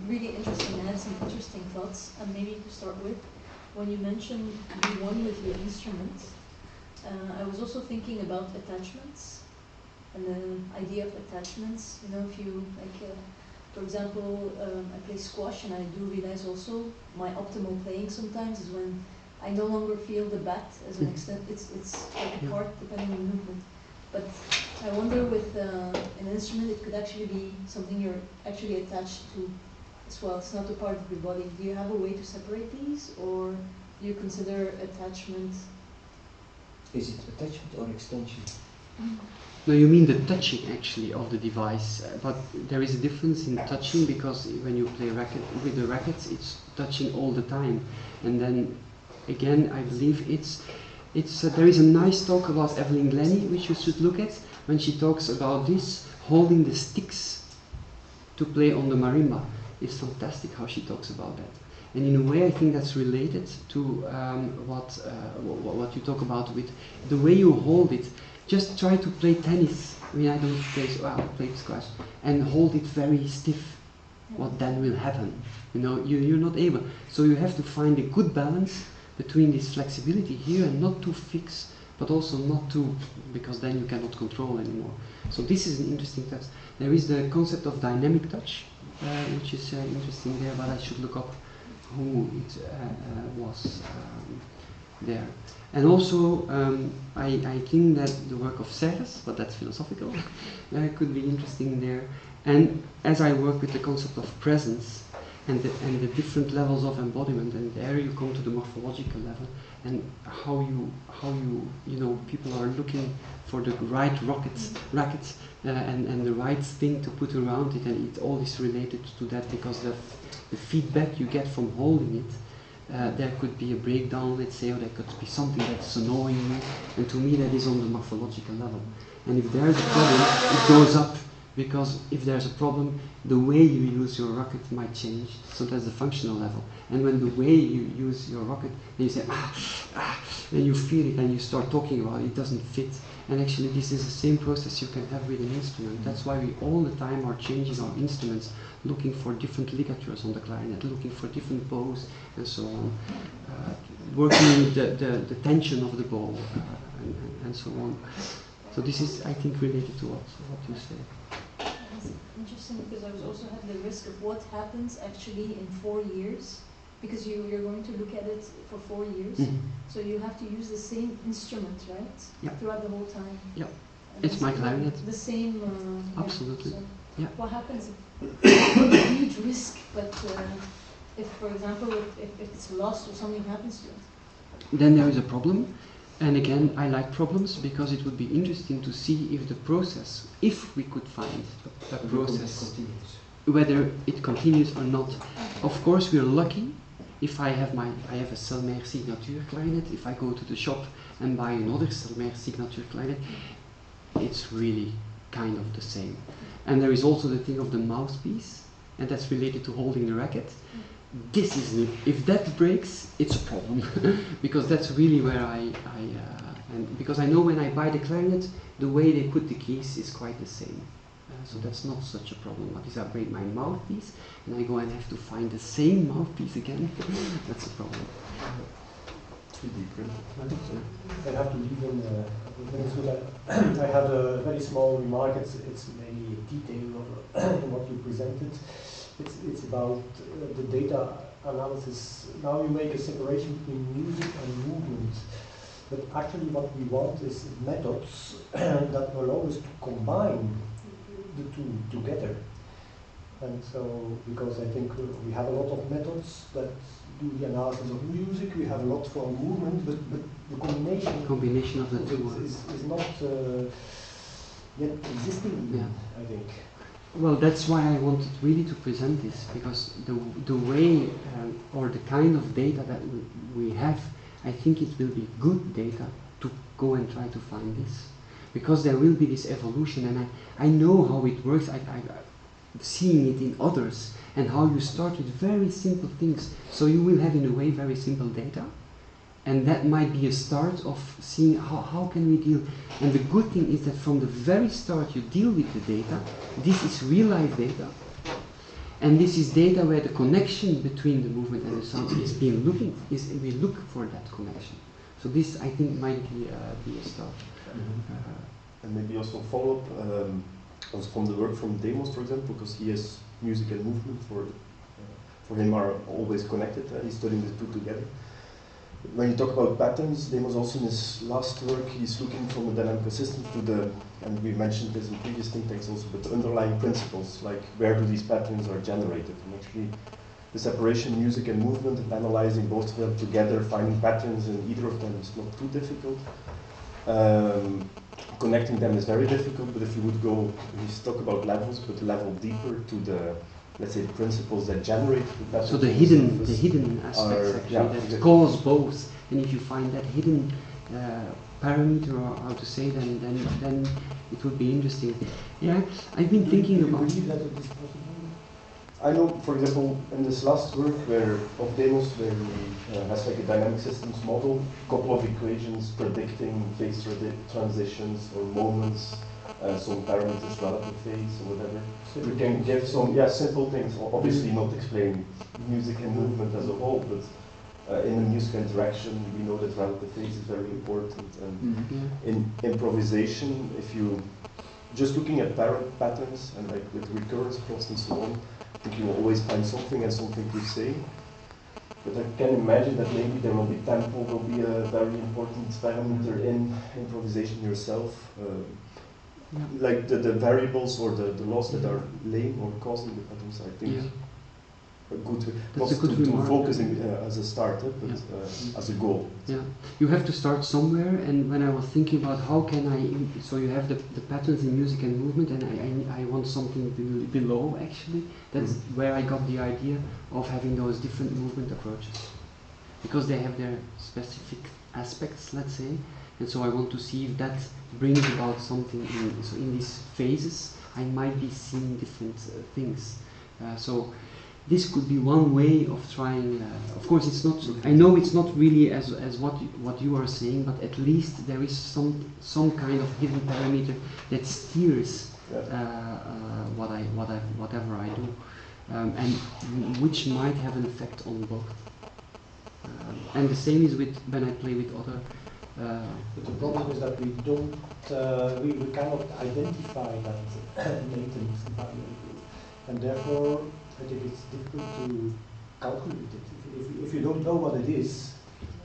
Really interesting. I have some interesting thoughts. And maybe to start with, when you mentioned be one with your instruments, I was also thinking about attachments and the idea of attachments. You know, if you like, for example, I play squash, and I do realize also my optimal playing sometimes is when I no longer feel the bat as an extent. It's like a part depending on the movement. But I wonder with an instrument, it could actually be something you're actually attached to as well. It's not a part of your body. Do you have a way to separate these, or do you consider attachment? Is it attachment or extension? No, you mean the touching actually of the device, but there is a difference in touching, because when you play with the rackets, it's touching all the time, and then again, I believe there is a nice talk about Evelyn Glennie, which you should look at, when she talks about this, holding the sticks to play on the marimba. It's fantastic how she talks about that. And in a way, I think that's related to what you talk about with the way you hold it. Just try to play tennis. I mean, I don't play, well, I play squash, and hold it very stiff. What then will happen? You know, you're not able. So you have to find a good balance between this flexibility here and not too fixed, but also not too, because then you cannot control anymore. So this is an interesting test. There is the concept of dynamic touch, which is interesting there, but I should look up who it was there. And also, I think that the work of Serres, but that's philosophical, could be interesting there. And as I work with the concept of presence, and the different levels of embodiment, and there you come to the morphological level, and how you know, people are looking for the right rackets and the right thing to put around it, and it all is related to that, because the feedback you get from holding it, there could be a breakdown, let's say, or there could be something that's annoying you, and to me that is on the morphological level. And if there's a problem, it goes up because if there's a problem, the way you use your rocket might change. So that's the functional level. And when the way you use your rocket, then you say, and you feel it and you start talking about it, it doesn't fit. And actually this is the same process you can have with an instrument. That's why we all the time are changing our instruments, looking for different ligatures on the clarinet, looking for different bows and so on, working with the tension of the bow and so on. So this is, I think, related to what you say. It's interesting because I was also had the risk of what happens actually in 4 years, because you're going to look at it for 4 years. So you have to use the same instrument, right? Yeah. Throughout the whole time. Yeah. And It's my clarinet. The same. Absolutely. So Yeah. what happens? It's a huge risk, but if, for example, if it's lost or something happens to it. Then there is a problem. And again, I like problems because it would be interesting to see if the process, if we could find a process, whether it continues or not. Of course, we are lucky if I have a Selmer signature clarinet. If I go to the shop and buy another Selmer signature clarinet, it's really kind of the same. And there is also the thing of the mouthpiece, and that's related to holding the racket. This is new. If that breaks, it's a problem, because that's really where and because I know when I buy the clarinet, the way they put the keys is quite the same. So that's not such a problem. What is I break my mouthpiece and I go and have to find the same mouthpiece again? That's a problem. 3D printed. I have to leave in a couple of minutes with that. I have a very small remark. It's maybe a detail of what you presented. It's about the data analysis. Now you make a separation between music and movement, but actually what we want is methods that allow us to combine the two together. And so, because I think we have a lot of methods that do the analysis of music, we have a lot for movement, but the combination of the two is not yet existing, yeah. I think. Well, that's why I wanted really to present this, because the way or the kind of data that we have, I think it will be good data to go and try to find this, because there will be this evolution, and I know how it works. I'm seeing it in others, and how you start with very simple things, so you will have in a way very simple data, and that might be a start of seeing how can we deal. And the good thing is that from the very start you deal with the data. This is real life data, and this is data where the connection between the movement and the sound is being we look for that connection. So this, I think, might be a start. And maybe also follow up also from the work from Demos, for example, because he has music and movement for him are always connected. He's studying the two together. When you talk about patterns, Demos also in his last work, he's looking from the dynamical systems to the, and we mentioned this in previous ThinkTanks also, but the underlying principles, like where do these patterns are generated. And actually the separation, music and movement, and analyzing both of them together, finding patterns in either of them is not too difficult. Connecting them is very difficult, but if you would go, we talk about levels, but a level deeper to the, let's say, the principles that generate the patterns. So the hidden aspects actually that cause both, and if you find that hidden parameter, or how to say, then it would be interesting. Yeah, I've been thinking about. I know, for example, in this last work of Demos, where he has like a dynamic systems model, a couple of equations predicting phase transitions or moments, some parameters, relative phase or whatever. So we can give some simple things, obviously not explain music and movement as a whole, but in a musical interaction we know that relative phase is very important. And in improvisation, if you just looking at patterns and like with recurrence plots and so on, I think you will always find something and something to say. But I can imagine that maybe there will be tempo, will be a very important parameter in improvisation yourself. Like the variables or the laws that are laying or causing the patterns, I think a good way. Not to focus as a start, but as a goal. Yeah, you have to start somewhere, and when I was thinking about how can I, so you have the patterns in music and movement, and I want something below actually. That's where I got the idea of having those different movement approaches, because they have their specific aspects, let's say, and so I want to see if that brings about something in these phases. I might be seeing different things. So this could be one way of trying. Of course, it's not. I know it's not really as what you are saying, but at least there is some kind of hidden parameter that steers whatever I do, and which might have an effect on both. And the same is with when I play with other. But the problem is that we don't, we cannot identify that latent variable, and therefore I think it's difficult to calculate it. If you don't know what it is,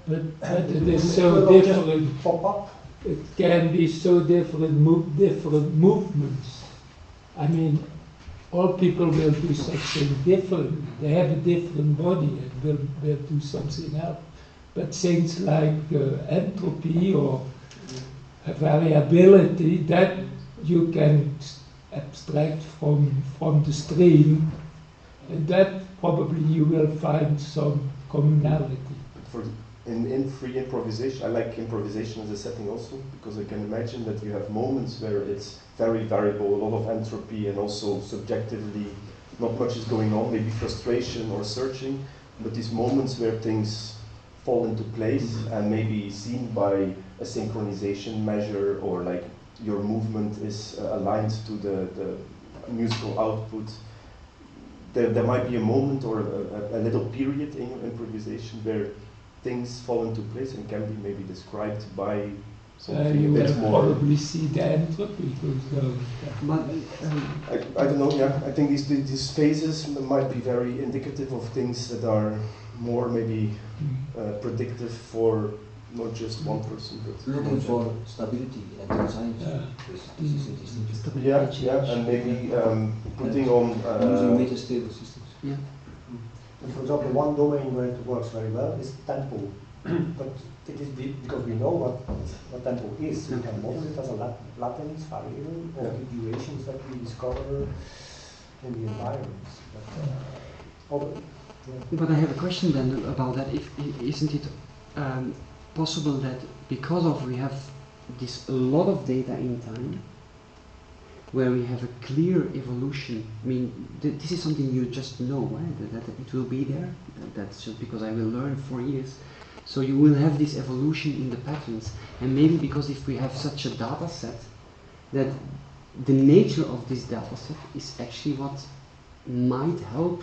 but it is so different. Pop up. It can be so different, different movements. I mean, all people will do something different. They have a different body and will do something else. But things like entropy or variability, that you can abstract from the stream, and that probably you will find some commonality. In free improvisation, I like improvisation as a setting also, because I can imagine that you have moments where it's very variable, a lot of entropy, and also subjectively not much is going on, maybe frustration or searching, but these moments where things fall into place and maybe seen by a synchronization measure, or like your movement is aligned to the musical output. There might be a moment or a little period in improvisation where things fall into place and can be maybe described by something You a bit will more. probably see the entropy goes down. But I don't know, yeah. I think these phases might be very indicative of things that are more maybe predictive for not just one person, but Looking for stability and science. This is a distinction. yeah, and maybe putting on using metastable systems. yeah. And for example, one domain where it works very well is tempo. But it is because we know what tempo is. We can model it as a latence variable of the durations that we discover in the environments. But I have a question then about that. Isn't it possible that because we have this a lot of data in time, where we have a clear evolution? I mean, this is something you just know, right? That it will be there. That's just because I will learn for years. So you will have this evolution in the patterns, and maybe because if we have such a data set, that the nature of this data set is actually what might help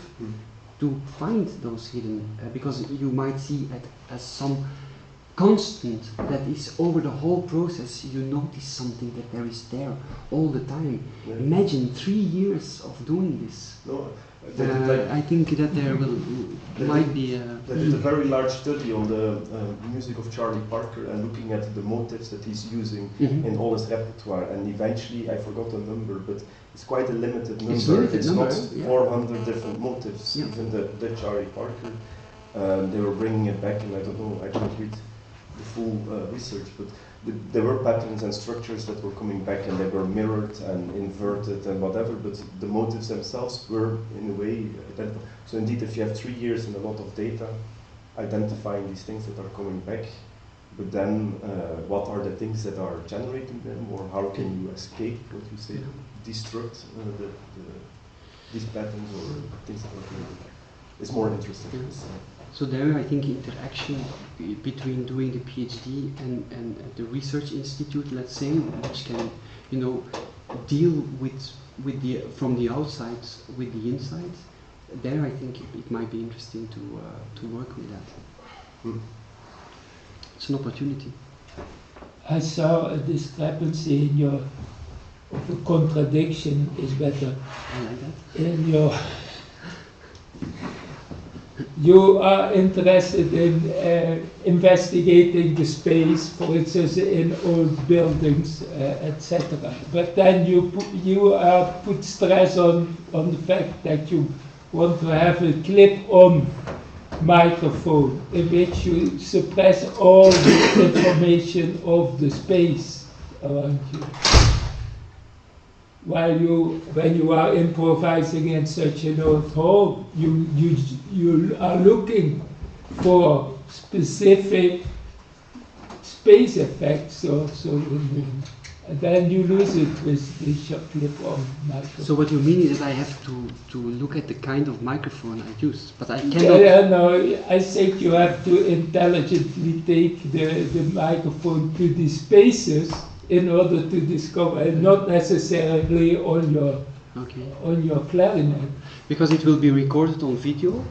to find those hidden, because you might see it as some constant that is over the whole process. You notice something that there is there all the time. Yeah. Imagine 3 years of doing this. No, I think that there might be They did a very large study on the music of Charlie Parker and looking at the motives that he's using in all his repertoire, and eventually, I forgot the number, but it's quite a limited number. It's not 400 different motives, even the Charlie Parker. They were bringing it back, and I don't know, I didn't read the full research, but there were patterns and structures that were coming back, and they were mirrored and inverted and whatever, but the motives themselves were in a way identical. So indeed, if you have 3 years and a lot of data identifying these things that are coming back, but then what are the things that are generating them, or how can you escape, what you say, destruct these patterns or things that are coming back? It's more interesting. So there, I think interaction between doing the PhD and the research institute, let's say, which can, deal with the from the outside with the inside. There, I think it might be interesting to work with that. It's an opportunity. I saw a discrepancy in your, the contradiction is better. I like that. In your, you are interested in investigating the space, for instance, in old buildings, etc. But then you put stress on the fact that you want to have a clip-on microphone in which you suppress all the information of the space around you. When you are improvising in such an old hall, you are looking for specific space effects also, And then you lose it with the clip-on microphone. So what you mean is that I have to look at the kind of microphone I use, but I Yeah, cannot. yeah, no, I think you have to intelligently take the microphone to the spaces in order to discover, and not necessarily on your clarinet. Because it will be recorded on video,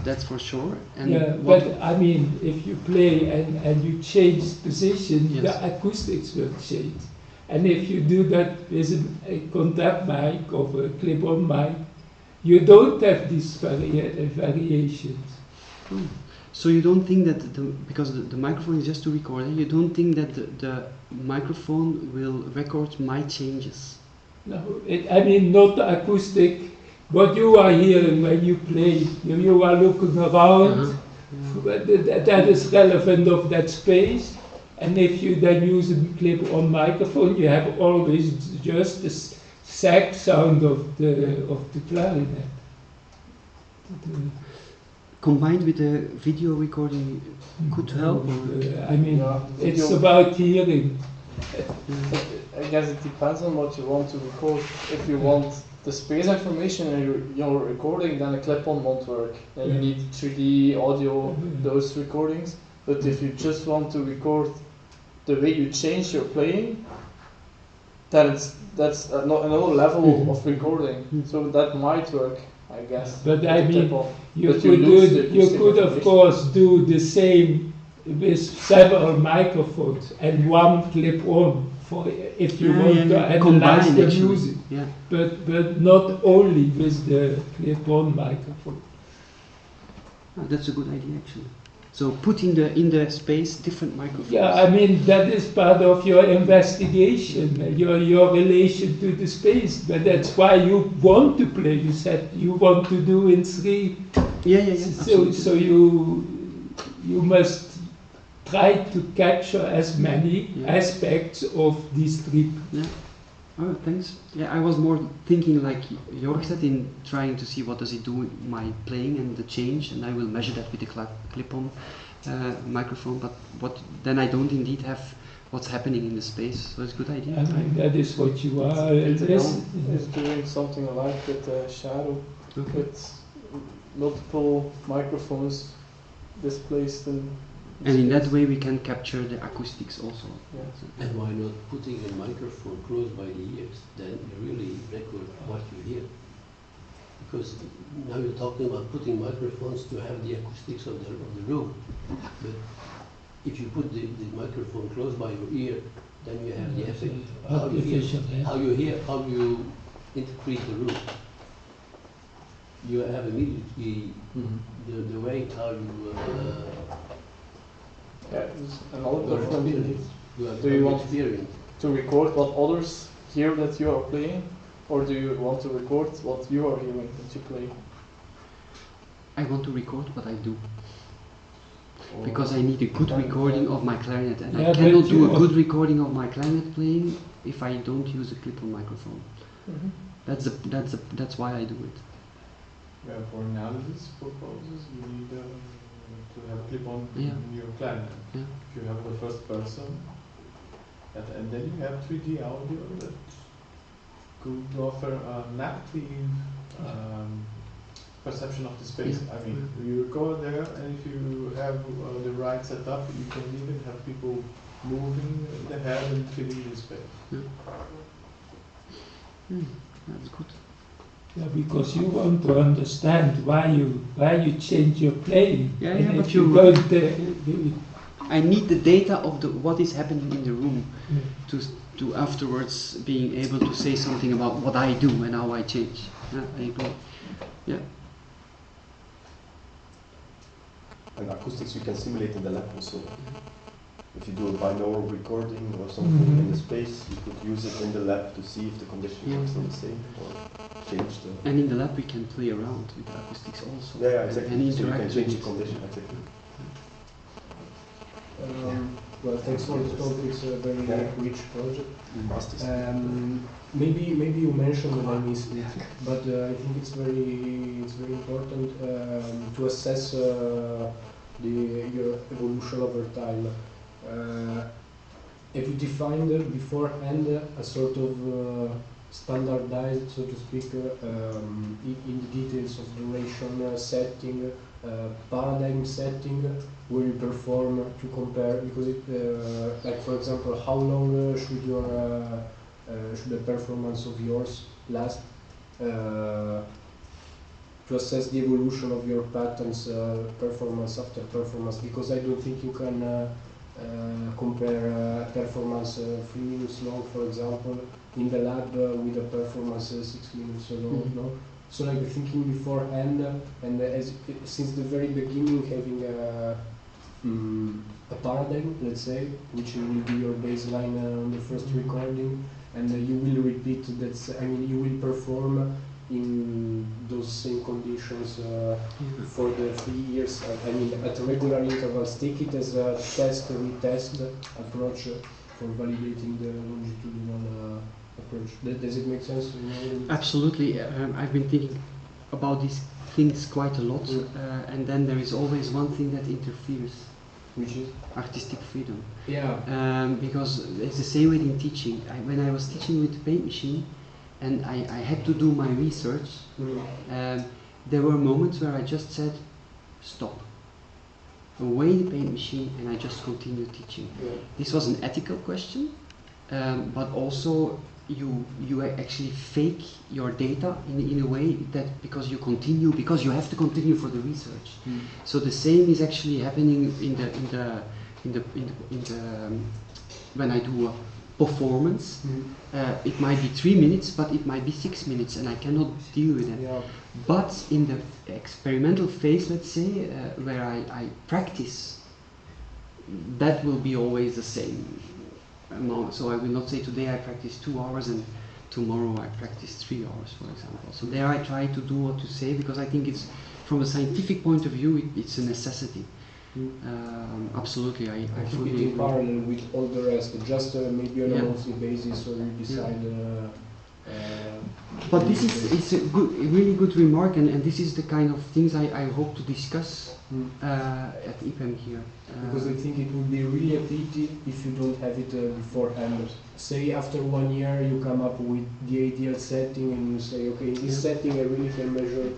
that's for sure. And Yeah, what, but I mean, if you play and you change position, Yes. the acoustics will change. And if you do that with a contact mic or a clip-on mic, you don't have these variations. so you don't think that because the microphone is just to record, you don't think that the microphone will record my changes? No, I mean, not the acoustic. What you are hearing when you play, you are looking around. That is relevant of that space. And if you then use a clip-on microphone, you have always just the sack sound of the clarinet. Combined with the video recording could help? I mean, Yeah, it's video- about hearing. I guess it depends on what you want to record. If you want the space information in your recording, then a clip-on won't work. Then you need 3D audio, those recordings. But if you just want to record the way you change your playing, then that's another level of recording. So that might work, I guess. But with I the mean, clip-on. You But could lose the you acoustic could of information. course do the same with several microphones and one clip-on for if you want to analyze combine the actually. music, Yeah. but not only with the clip-on microphone. That's a good idea actually. So put in the space different microphones. Yeah, I mean that is part of your investigation, your relation to the space. But that's why you want to play. You said you want to do in 3. Yeah. So you must try to capture as many aspects of this trip. Yeah. Oh, thanks. Yeah, I was more thinking like Jorg said, in trying to see what does it do with my playing and the change, and I will measure that with the clip-on microphone. But then I don't indeed have what's happening in the space. So it's a good idea. I mean, that is what you are. Is doing something like with Shadow, with multiple microphones displaced in. And in that way we can capture the acoustics also. Yeah. And why not putting a microphone close by the ears? Then you really record what you hear. Because now you're talking about putting microphones to have the acoustics of the room. But if you put the microphone close by your ear, then you have the effect. How you interpret the room. You have immediately the way how you Yeah, there's another question. have Do you want experience. to record what others hear that you are playing, or do you want to record what you are hearing that you play? I want to record what I do. Because I need a good recording of my clarinet, and Yeah, I cannot but do you a good recording of my clarinet playing if I don't use a clip-on microphone. That's why I do it. Yeah, for analysis purposes, you need to have clip-on Yeah. in your clarinet. Yeah. If you have the first person, and then you have 3D audio that could offer an active perception of the space. Yeah. I mean, you record there, and if you have the right setup, you can even have people moving the head and filling the space. That's good. Yeah, because you want to understand why you change your playing. Yeah, And but if you- don't do I need the data of what is happening in the room it. to afterwards being able to say something about what I do and how I change. Yeah, I agree. Yeah. And acoustics you can simulate in the lab also. If you do a binaural recording or something in the space, you could use it in the lab to see if the conditions are still the same or change the. And in the lab we can play around with the acoustics also. Yeah, exactly. And So you interact can change the with it. condition exactly. Well, thanks for the talk. It's a very rich project. Masters. Maybe you mentioned and I missed it, but I think it's very important to assess your evolution over time. have you defined beforehand a sort of standardized, so to speak, in the details of duration setting, paradigm setting, where you perform to compare? Because like for example, how long should should a performance of yours last? To assess the evolution of your patterns, performance after performance, because I don't think you can compare performance 3 minutes long, for example, in the lab with a performance 6 minutes long. No? So like thinking beforehand, and since the very beginning having a paradigm, let's say, which will be your baseline on the first recording, and you will repeat that. I mean, you will perform in those same conditions for the 3 years. I mean, at regular intervals. Take it as a test, retest approach for validating the longitudinal approach. Does it make sense? Absolutely. I've been thinking about these things quite a lot, and then there is always one thing that interferes, which is artistic freedom. Yeah. Because it's the same way in teaching. When I was teaching with the paint machine, and I had to do my research, there were moments where I just said, stop, away the paint machine, and I just continued teaching. Yeah. This was an ethical question, but also you actually fake your data in a way that because you have to continue for the research. So the same is actually happening when I do a performance. It might be 3 minutes, but it might be 6 minutes, and I cannot deal with it. Yeah. But in the experimental phase, let's say, where I practice, that will be always the same amount. So I will not say today I practice 2 hours and tomorrow I practice 3 hours, for example. So there I try to do what to say, because I think it's, from a scientific point of view, it's a necessity. Absolutely, I fully agree. In parallel with all the rest, just maybe on a monthly basis, or you decide. But this is a really good remark, and this is the kind of things I hope to discuss at IPEM here. Because I think it would be really a pity if you don't have it beforehand. Say after 1 year you come up with the ideal setting, and you say, okay, in this setting I really can measure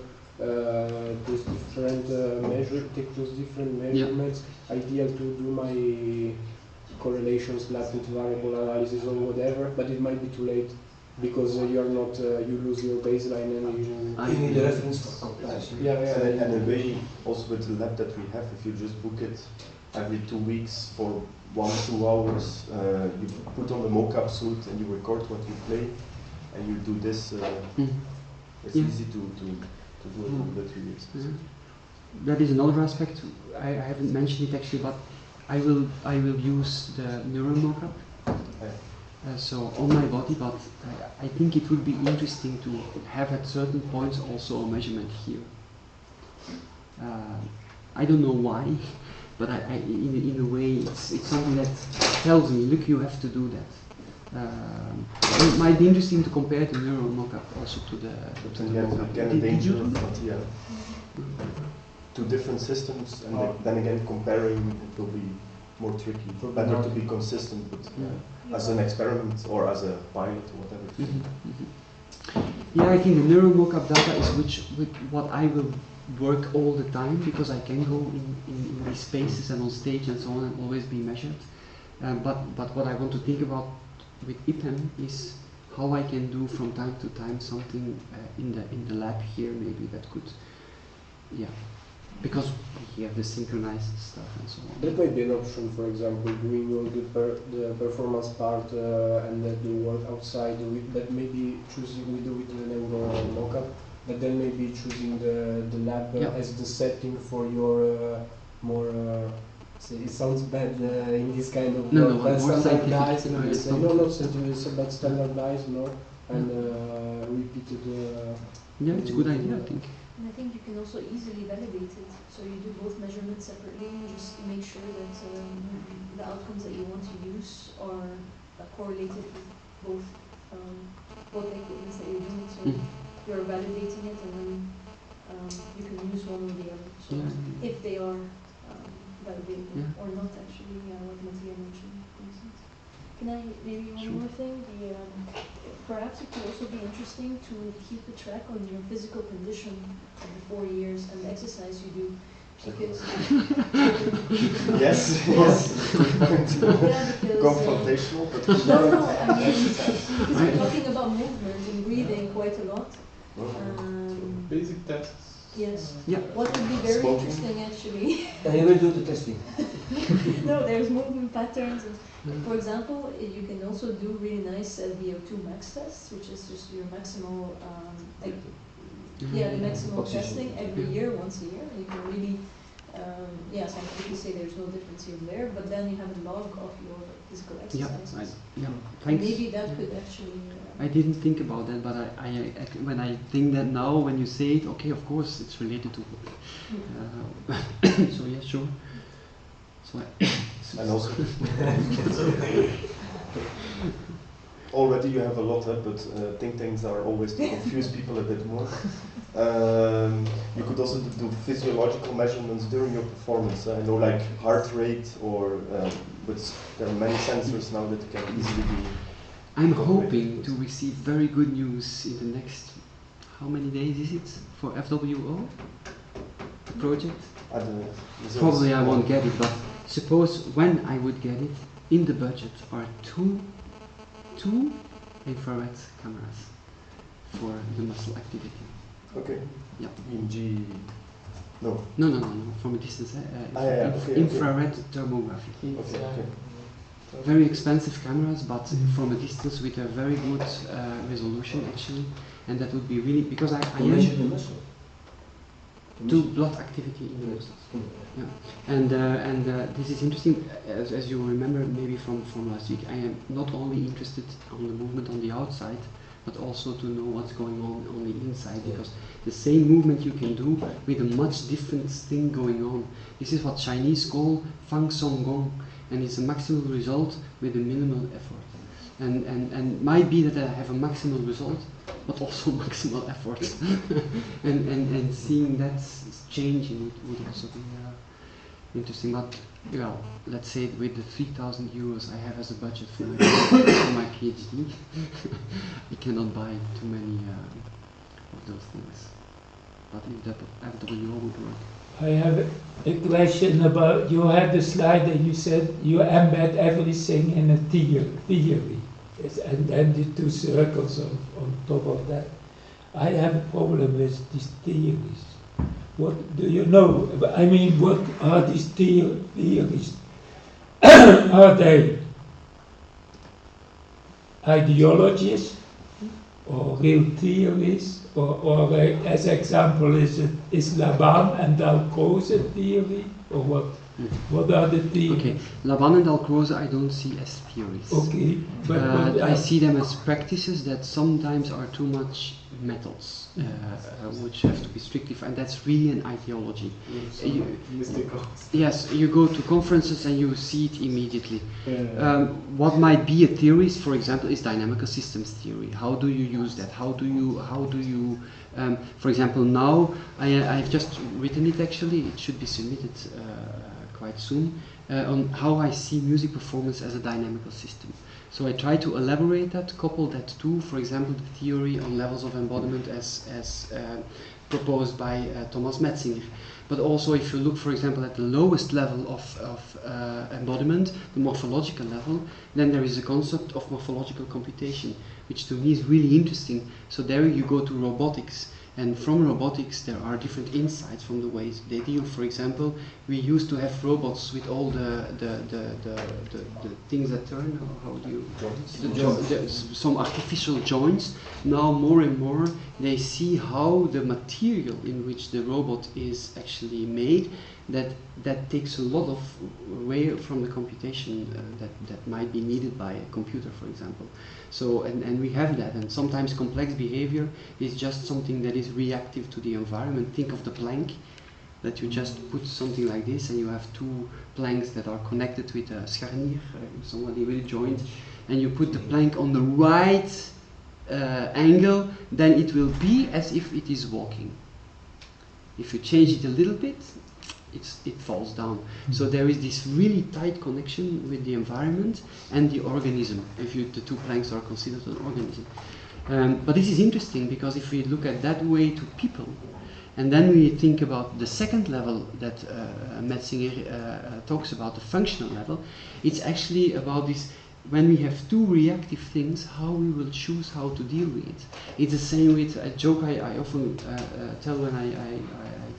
those different take those different measurements. Ideal to do my correlations, latent variable analysis, or whatever. But it might be too late, because you are not, you lose your baseline, and you need the reference for comparison. And in a way, also with the lab that we have, if you just book it every 2 weeks for 1-2 hours, you put on the mocap suit and you record what you play, and you do this. It's easy to do it over the 3 weeks. That is another aspect. I haven't mentioned it actually, but I will use the neural mockup. So on my body, but I think it would be interesting to have at certain points also a measurement here. I don't know why, but in a way it's something that tells me, look, you have to do that. It might be interesting to compare the neural mockup also to the mockup. Did you do that? Two different systems, and then again comparing it will be more tricky. Better to be consistent with as an experiment or as a pilot or whatever. Yeah, I think the neural mockup data is with what I will work all the time, because I can go in these spaces and on stage and so on and always be measured. But what I want to think about with IPEM is how I can do from time to time something in the lab here, maybe that could, because we have the synchronized stuff and so on. That might be an option, for example, doing all the performance part and then the work outside, but maybe choosing with the neural mockup, but then maybe choosing the lab as the setting for your more. It sounds bad in this kind of more standardized. scientific. No, not scientific, but standardized, and repeated. Yeah, it's a good idea, I think. And I think you can also easily validate it. So you do both measurements separately, just to make sure that the outcomes that you want to use are correlated with both the equipments that you're doing. So you're validating it, and then you can use one or the other. So if they are validated or not, actually, what Mattia mentioned, for instance. Can I maybe one Sure. more thing? Perhaps it could also be interesting to keep a track on your physical condition of the 4 years and the exercise you do, because Yes, yes. yeah, because Confrontational, but no, I mean because we're talking about movement and breathing quite a lot. Basic tests. Yes. Yeah. What would be very Smoking. interesting actually. And you will do the testing. No, there's movement patterns. And for example, you can also do really nice VO2 max tests, which is just your maximal, the maximal Oxygen. testing every year, once a year. You can really, some people say there's no difference here and there, but then you have a log of your physical exercises. Thanks. Maybe that could actually. I didn't think about that, but when I think that now, when you say it, okay, of course, it's related to. So yeah, sure. So and also already you have a lot, but think tanks are always to confuse people a bit more. You could also do physiological measurements during your performance. I know, like heart rate, or but there are many sensors now that can easily be. I'm hoping to receive very good news in the next, how many days is it, for FWO project? Probably I won't get it, but suppose when I would get it, in the budget are two infrared cameras for the muscle activity. Okay. Yeah. EMG. No. No, from a distance. Infrared thermography. Okay. Very expensive cameras, but from a distance with a very good resolution actually, and that would be really, because I To measure the muscle. do blood activity in the muscles. Yeah, and this is interesting, as you remember maybe from last week. I am not only interested on the movement on the outside, but also to know what's going on the inside, because the same movement you can do with a much different thing going on. This is what Chinese call Fang Song Gong, and it's a maximal result with a minimal effort. And might be that I have a maximal result, but also maximal effort. and seeing that changing would also be interesting. But let's say with the 3,000 euros I have as a budget for my PhD, I cannot buy too many of those things. But if that FWO would work. I have a question about, you had a slide and you said you embed everything in a theory. Yes, and then the two circles on top of that. I have a problem with these theories. What do you know? I mean, what are these theories? Are they ideologies or real theories? Or as example, is Laban and Dalcroze a theory, or what? What are the theories? Okay, Laban and Dalcroze I don't see as theories. Okay, but I see them as practices that sometimes are too much methods, which have to be strictly defined. That's really an ideology. Yes, you go to conferences and you see it immediately. What might be a theory, for example, is dynamical systems theory. How do you use that? How do you for example, now I've just written it actually. It should be submitted quite soon, on how I see music performance as a dynamical system. So I try to elaborate that, couple that to, for example, the theory on levels of embodiment as proposed by Thomas Metzinger. But also if you look, for example, at the lowest level of embodiment, the morphological level, then there is a concept of morphological computation, which to me is really interesting. So there you go to robotics. And from robotics, there are different insights from the ways they deal. For example, we used to have robots with all the things that turn. How do you? Some artificial joints. Now more and more, they see how the material in which the robot is actually made. That takes a lot of away from the computation that might be needed by a computer, for example. So and we have that, and sometimes complex behavior is just something that is reactive to the environment. Think of the plank, that you just put something like this, and you have two planks that are connected with a scharnier, somebody will joint, and you put the plank on the right angle, then it will be as if it is walking. If you change it a little bit, it falls down. So there is this really tight connection with the environment and the organism, if the two planks are considered an organism. But this is interesting because if we look at that way to people, and then we think about the second level that Metzinger talks about, the functional level, it's actually about this, when we have two reactive things, how we will choose how to deal with it. It's the same with a joke I often tell when I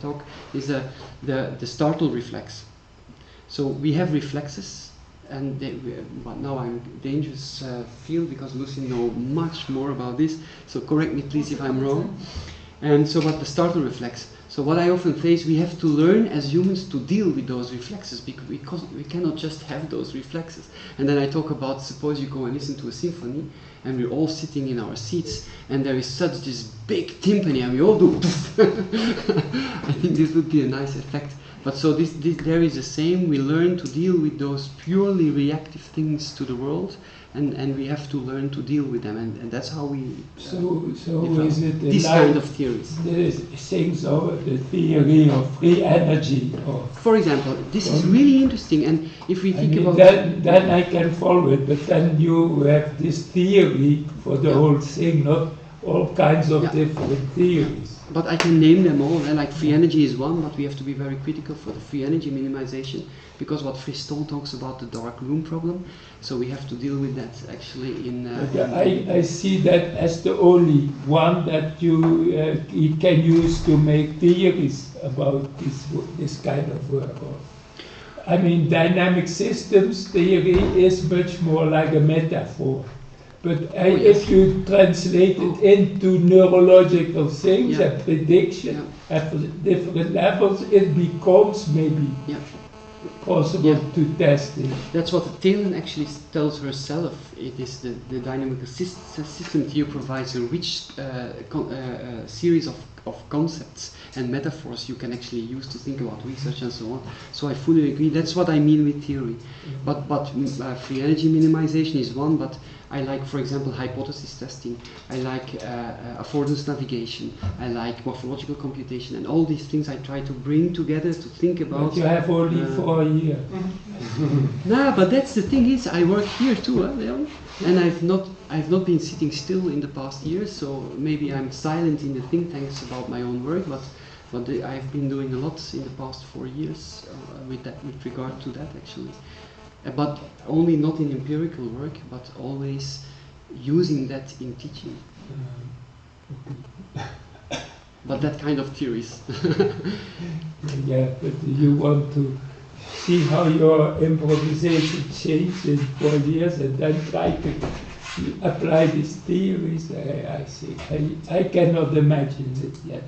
talk, is the startle reflex. So we have reflexes, and but now I'm in a dangerous field because Lucy knows much more about this, so correct me please if I'm wrong. And so what the startle reflex. So what I often say is we have to learn as humans to deal with those reflexes because we cannot just have those reflexes. And then I talk about, suppose you go and listen to a symphony and we're all sitting in our seats and there is such this big timpani and we all do I think this would be a nice effect. But so there is the same, we learn to deal with those purely reactive things to the world, and we have to learn to deal with them, and that's how we So is it this kind of theories. The things of the theory of free energy? Or for example, this is really interesting, and if we think about then I can follow it, but then you have this theory for the whole thing, not all kinds of different theories. But I can name them all, like free energy is one, but we have to be very critical for the free energy minimization, because what Friston talks about, the dark room problem, so we have to deal with that actually in... I see that as the only one that you can use to make theories about this kind of work. I mean, dynamic systems theory is much more like a metaphor. But if you translate it into neurological things and prediction at different levels, it becomes maybe possible to test it. That's what Thelen actually tells herself. It is the dynamical system theory provides a rich series of concepts and metaphors you can actually use to think about research and so on. So I fully agree. That's what I mean with theory. But free energy minimization is one, but I like, for example, hypothesis testing. I like affordance navigation. I like morphological computation, and all these things I try to bring together to think about. But you have only 4 years. No, but that's the thing is, I work here too, Leon, and I've not been sitting still in the past years. So maybe I'm silent in the think tanks about my own work, but I've been doing a lot in the past 4 years with regard to that actually. But only not in empirical work, but always using that in teaching. But that kind of theories. Yeah, but you want to see how your improvisation changed in 4 years and then try to apply these theories. I see. I cannot imagine it yet.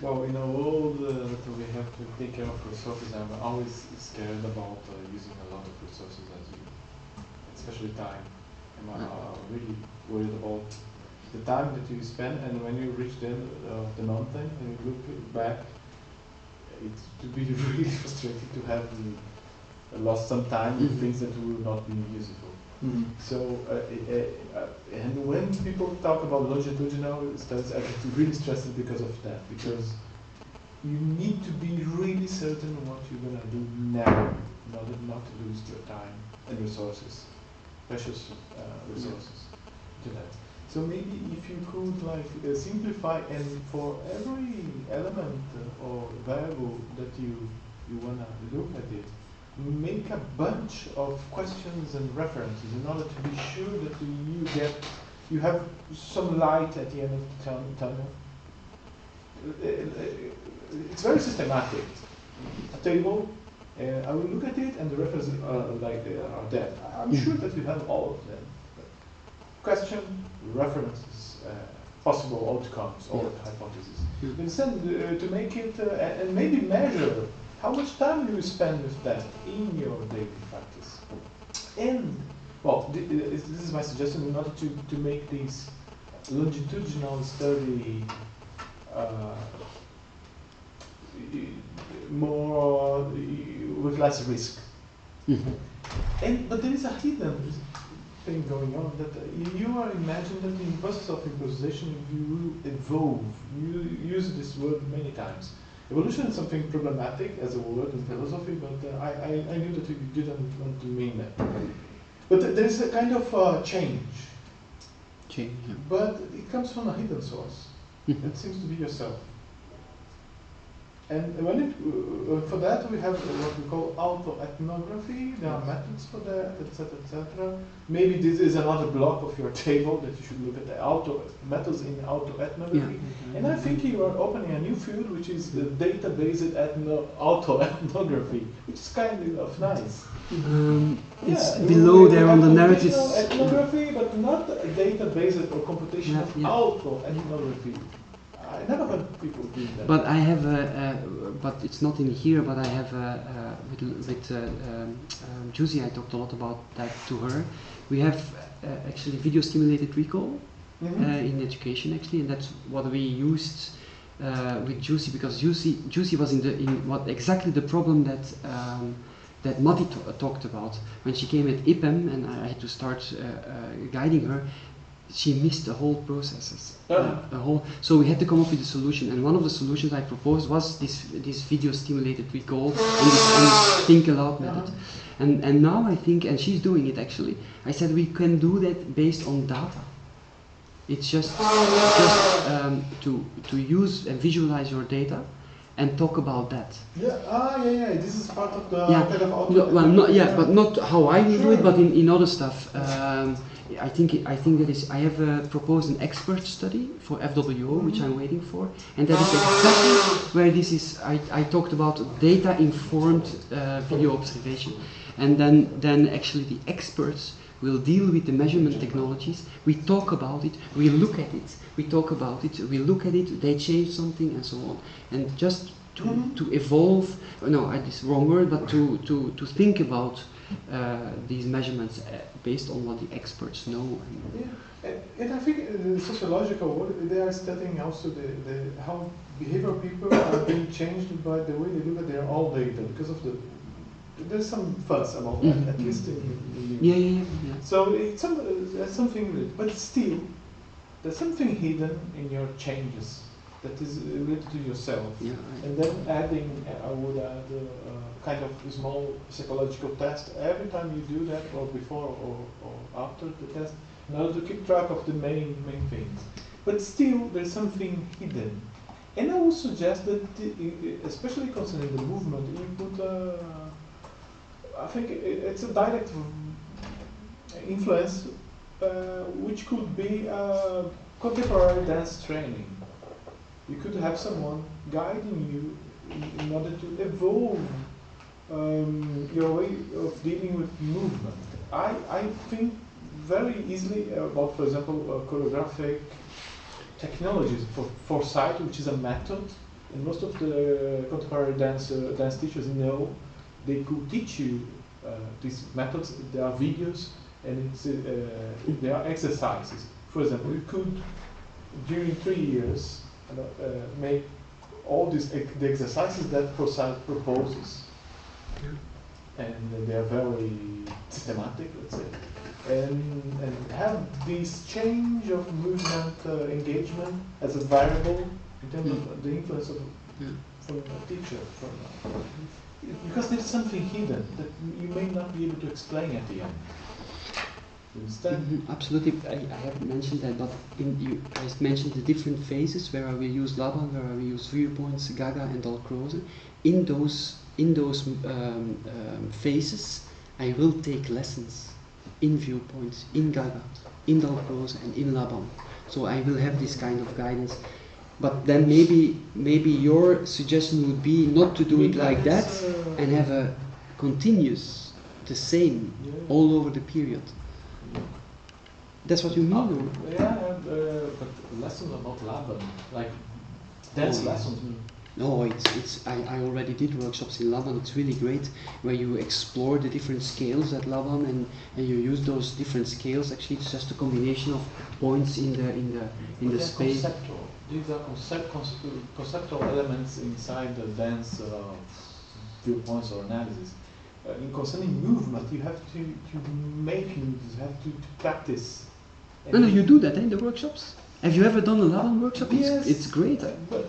Well, in a world that we have to take care of resources, I'm always scared about using a lot of resources, especially time. I'm really worried about the time that you spend, and when you reach the end of the mountain and you look back, it would be really frustrating to have lost some time with things that will not be useful. So, and when people talk about longitudinal studies, I get really stressed because of that, because you need to be really certain what you're going to do now, in order not to lose your time and resources, precious resources to that. So maybe if you could simplify, and for every element or variable that you want to look at it, make a bunch of questions and references in order to be sure that you have some light at the end of the tunnel. It's very systematic. A table, I will look at it and the references are there. I'm sure that you have all of them. Question, references, possible outcomes, or hypotheses. Instead, to make it and maybe measure how much time do you spend with that in your daily practice? And, well, this is my suggestion in order to make this longitudinal study more with less risk. But there is a hidden thing going on, that you are imagining that in the process of improvisation you evolve. You use this word many times. Evolution is something problematic as a word in philosophy, but I knew that you didn't want to mean that. But there is a kind of change. Change, yeah. But it comes from a hidden source. It seems to be yourself. And when it, for that we have what we call auto-ethnography. There are methods for that, etc., etc. Maybe this is another block of your table that you should look at the methods in auto-ethnography. Yeah. And I think you are opening a new field, which is the data-based auto-ethnography, which is kind of nice. It's below there on the narratives. Ethnography, but not data-based or computational auto-ethnography. I never heard people doing that. But I have but it's not in here. But I have with Juicy. I talked a lot about that to her. We have actually video stimulated recall in education actually, and that's what we used with Juicy, because Juicy was in what exactly the problem that that Matti talked about when she came at IPEM, and I had to start guiding her. She missed the whole processes. So we had to come up with a solution, and one of the solutions I proposed was this video stimulated recall and this think aloud method. And now I think, and she's doing it actually, I said we can do that based on data. It's just to use and visualize your data and talk about that. Yeah, this is part of the kind of auto. But not how I will do it, but in other stuff. I think that is. I have proposed an expert study for FWO, which I'm waiting for, and that is exactly where this is. I talked about data-informed video observation, and then actually the experts will deal with the measurement technologies. We talk about it, we look at it, we talk about it, we look at it. They change something and so on, and just to evolve. No, this is the wrong word, but to think about these measurements based on what the experts know. And I think in sociological world, they are studying also how behavioral people are being changed by the way they look at their own data, because of there's some fuss about that, at least in the Yeah. So it's there's something, but still, there's something hidden in your changes that is related to yourself. Yeah, and then adding, I would add kind of a small psychological test every time you do that, or before or after the test, in order to keep track of the main things. But still, there's something hidden. And I would suggest that, especially concerning the movement, you put, I think it's a direct influence, which could be contemporary dance training. You could have someone guiding you in order to evolve your way of dealing with movement. I think very easily about, for example, choreographic technologies for sight, which is a method, and most of the contemporary dance teachers know they could teach you these methods. There are videos and there are exercises. For example, you could, during 3 years, make all the exercises that ProScience proposes, and they are very systematic, let's say, and have this change of movement engagement as a variable in terms of the influence of from a teacher, because there's something hidden that you may not be able to explain at the end. Absolutely, I haven't mentioned that, but I mentioned the different phases where I will use Laban, where I will use viewpoints, Gaga and Dalcroze. In those phases, I will take lessons in viewpoints, in Gaga, in Dalcroze and in Laban. So I will have this kind of guidance. But then maybe your suggestion would be not to do it like that and have a continuous, the same, all over the period. That's what you mean? Or? Yeah, but lessons are not Laban, like dance lessons. No, it's. I already did workshops in Laban. It's really great where you explore the different scales at Laban and you use those different scales. Actually, it's just a combination of points in the space. Conceptual. These are conceptual elements inside the dance viewpoints or analysis. in concerning movement, you have to make moves, you have to practice. No, you do that in the workshops. Have you ever done a Laban workshop? Yes, It's great. But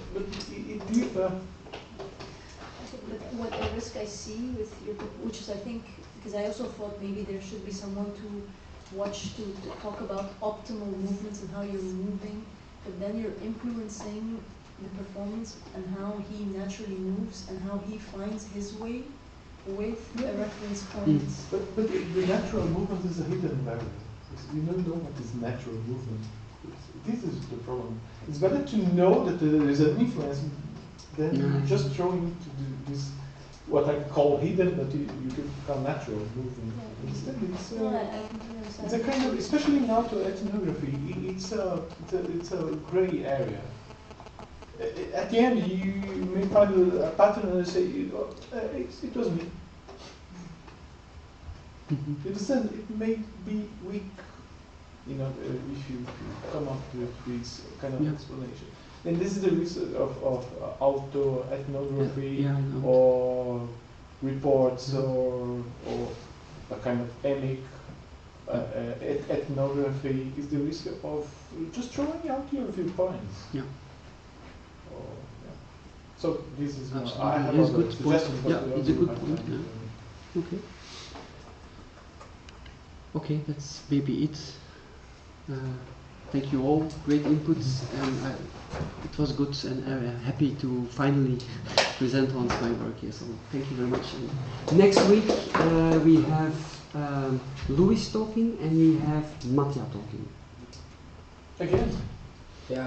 what a risk I see with your book, which is I think, because I also thought maybe there should be someone to watch to talk about optimal movements and how you're moving, but then you're influencing the performance and how he naturally moves and how he finds his way with a reference point. But the natural movement is a hidden barrier. You don't know what is natural movement. This is the problem. It's better to know that there is an influence than just throwing to this what I call hidden, but you could call natural movement. Instead, it's a kind of, especially in auto ethnography, it's a gray area. At the end, you may find a pattern and say, it was me. You understand? It may be weak, if you come up with this kind of explanation. And this is the reason of auto ethnography or reports or a kind of emic ethnography is the risk of just throwing out your viewpoints. Yeah. So this is I have a good point. Yeah, it's a good point. Okay. Okay, that's maybe it. Thank you all, great inputs, and it was good, and happy to finally present once my work here. So thank you very much. And next week we have Louis talking, and we have Mattia talking. Again. Yeah.